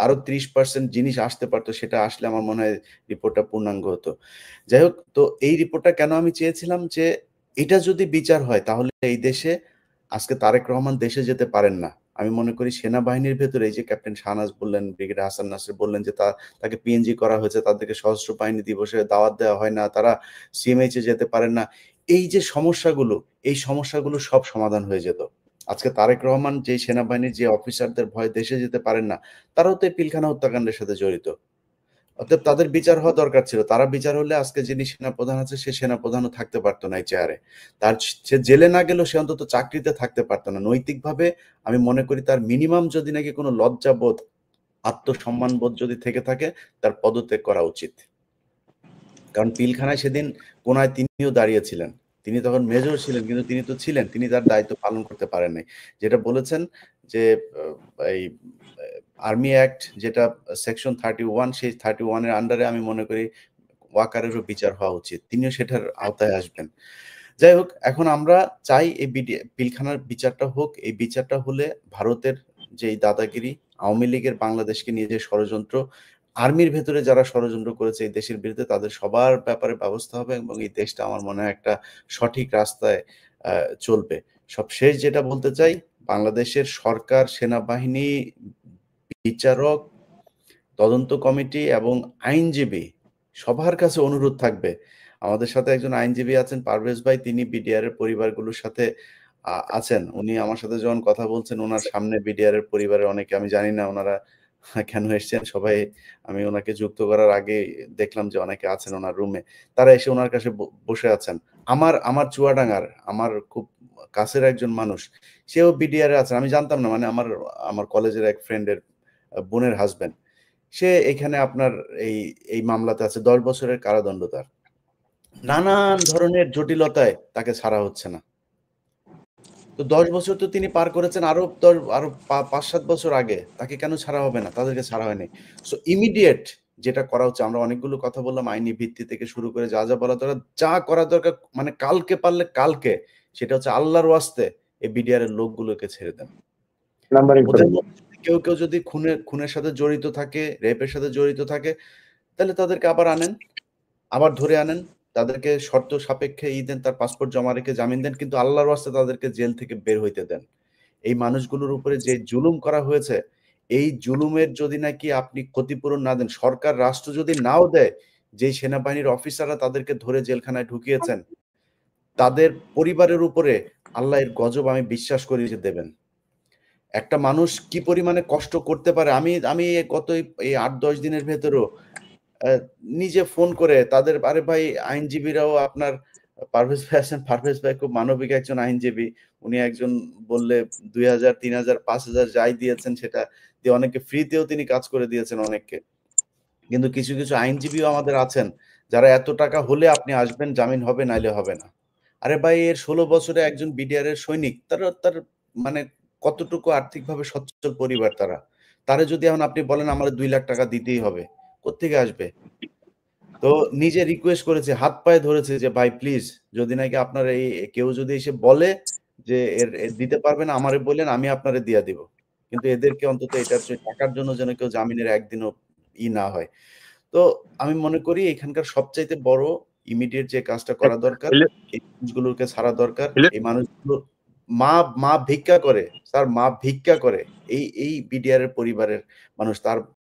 আরো 30% জিনিস আসতে পারতো, সেটা আসলে আমার মনে হয় রিপোর্টটা পূর্ণাঙ্গ হতো। যাই হোক, তো এই রিপোর্টটা কেন আমি চেয়েছিলাম যে এটা যদি বিচার হয় তাহলে এই দেশে আজকে তারেক রহমান দেশে যেতে পারেন না। আমি মনে করি সেনাবাহিনীর ভেতরে এই যে ক্যাপ্টেন শাহনাজ বললেন, ব্রিগেডিয়ার হাসান নাসির বললেন যে তাকে পিএনজি করা হয়েছে, তাদেরকে সশস্ত্র বাহিনী দিবসে দাওয়াত দেওয়া হয় না, তারা সিএমএইচ এ যেতে পারেন না, এই যে সমস্যাগুলো সব সমাধান হয়ে যেত। আজকে তারেক রহমান যে সেনাবাহিনীর যে অফিসারদের ভয়ে দেশে যেতে পারেন না, তারাও তো এই পিলখানা হত্যাকাণ্ডের সাথে জড়িত। অতএব তাদের বিচার হওয়া দরকার ছিল। তারা বিচার হলে আজকে যিনি সেনাপ্রধান আছে সে সেনাপ্রধানও থাকতে পারতো না এই চেয়ারে। সে জেলে না গেলেও সে অন্তত চাকরিতে থাকতে পারতো না। নৈতিকভাবে আমি মনে করি তার মিনিমাম যদি নাকি কোনো লজ্জাবোধ, আত্মসম্মানবোধ যদি থেকে থাকে, তার পদত্যাগ করা উচিত। কারণ পিলখানায় সেদিন কোনায় তিনিও দাঁড়িয়েছিলেন। তিনি তখন মেজর ছিলেন, কিন্তু তিনি তো ছিলেন, তিনি তার দায়িত্ব পালন করতে পারেন নাই। যেটা বলেছেন যে এই আর্মি অ্যাক্ট যেটা সেকশন 31, সেই 31 এর আন্ডারে আমি মনে করি ওয়াকারেরও বিচার হওয়া উচিত। তিনিও সেটার আওতায় আসবেন। যাই হোক, এখন আমরা চাই এই পিলখানার বিচারটা হোক। এই বিচারটা হলে ভারতের যে দাদাগিরি, আওয়ামী লীগের বাংলাদেশকে নিয়ে যে ষড়যন্ত্র, আর্মির ভেতরে যারা ষড়যন্ত্র করেছে এই দেশের বিরুদ্ধে, তাদের সবার ব্যাপারে ব্যবস্থা হবে এবং এই দেশটা আমার মনে হয় একটা সঠিক রাস্তায় চলবে। সবশেষ যেটা বলতে চাই, বাংলাদেশের সরকার, সেনাবাহিনী, বিচারক, তদন্ত কমিটি এবং আইনজীবী সবার কাছে অনুরোধ থাকবে। আমাদের সাথে একজন আইনজীবী আছেন পারভেজ ভাই, তিনি বিডিআর এর পরিবারগুলোর সাথে আছেন। উনি আমার সাথে যখন কথা বলছেন, ওনার সামনে বিডিআর এর পরিবারের অনেকে, আমি জানি না ওনারা কেন এসছেন, সবাই আমি ওনাকে যুক্ত করার আগে দেখলাম যে অনেকে আছেন ওনার রুমে, তারা এসে ওনার কাছে বসে আছেন। আমার চুয়াডাঙ্গার, আমার খুব কাছের একজন মানুষ, সেও বিডিআর এ আছেন। আমি জানতাম না, মানে আমার কলেজের এক ফ্রেন্ডের বোনের হাজবেন্ড, সে এখানে আপনার এই মামলাতে আছে, 10 বছরের কারাদণ্ড তার। নানান ধরনের জটিলতায় তাকে ছাড়া হচ্ছে না। তো 10 বছর তো তিনি পার করেছেন, আরো 5-7 বছর আগে, তাকে কেন ছাড়া হবে না? তাদেরকে ছাড়া হয়নি। সো ইমিডিয়েট যেটা করা হচ্ছে, আমরা অনেকগুলো কথা বললাম আইনি ভিত্তি থেকে শুরু করে যা বলা দরকার, যা করা দরকার, মানে কালকে পারলে কালকে, সেটা হচ্ছে আল্লাহর ওয়াস্তে এই বিডিআর এর লোকগুলোকে ছেড়ে দেন। ওদের মধ্যে কেউ যদি খুনের সাথে জড়িত থাকে, রেপের সাথে জড়িত থাকে, তাহলে তাদেরকে আবার আনেন, আবার ধরে আনেন, তাদেরকে শর্ত সাপেক্ষে দেন, তার পাসপোর্ট জমা রেখে জামিন দেন, কিন্তু আল্লাহর ওয়াস্তে তাদেরকে জেল থেকে বের হইতে দেন। এই মানুষগুলোর উপরে যে জুলুম করা হয়েছে, এই জুলুমের যদি নাকি আপনি ক্ষতিপূরণ না দেন, সরকার রাষ্ট্র যদি নাও দেয়, যে সেনাবাহিনীর অফিসাররা তাদেরকে ধরে জেলখানায় ঢুকিয়েছেন, তাদের পরিবারের উপরে আল্লাহ এর গজব আমি বিশ্বাস করি যে দেবেন। একটা মানুষ কি পরিমাণে কষ্ট করতে পারে, আমি গত এই 8-10 দিনের ভেতরেও নিজে ফোন করে তাদের, আরে ভাই আইনজীবীরাও আপনার পারভেজ ভাই আছেন, পারভেজ ভাই খুব মানবিক একজন আইনজীবী, উনি একজন বললে 2000, 3000, 5000 যাই দিয়েছেন সেটা দিয়ে অনেকে ফ্রিতেও তিনি কাজ করে দিয়েছেন অনেককে। কিন্তু কিছু আইনজীবীও আমাদের আছেন যারা এত টাকা হলে আপনি আসবেন, জামিন হবে, নাইলে হবে না। আরে ভাই, এর 16 বছরে একজন বিডিআর এর সৈনিক, তার মানে কতটুকু আর্থিকভাবে সচ্ছল পরিবার তারা যদি এখন আপনি বলেন আমার 2 লাখ টাকা দিতেই হবে, কোত্থেকে আসবে? তো নিজে রিকোয়েস্ট করেছে, হাত পায়ে ধরেছে যে ভাই প্লিজ, যদি নাকি আপনার কেউ যদি এসে বলে যে এর দিতে পারবে না, আমারে বললেন, আমি আপনারে দিয়া দিব, কিন্তু এদেরকে অন্তত এটার টাকার জন্য যেন কেউ জামিনের একদিনও না হয়। তো আমি মনে করি এখানকার সবচাইতে বড় ইমিডিয়েট যে কাজটা করা দরকার, এই মানুষগুলোকে ছাড়া দরকার। এই মানুষগুলো মা ভিক্ষা করে, স্যার, মা ভিক্ষা করে, এই বিডিআর এর পরিবারের মানুষ, তার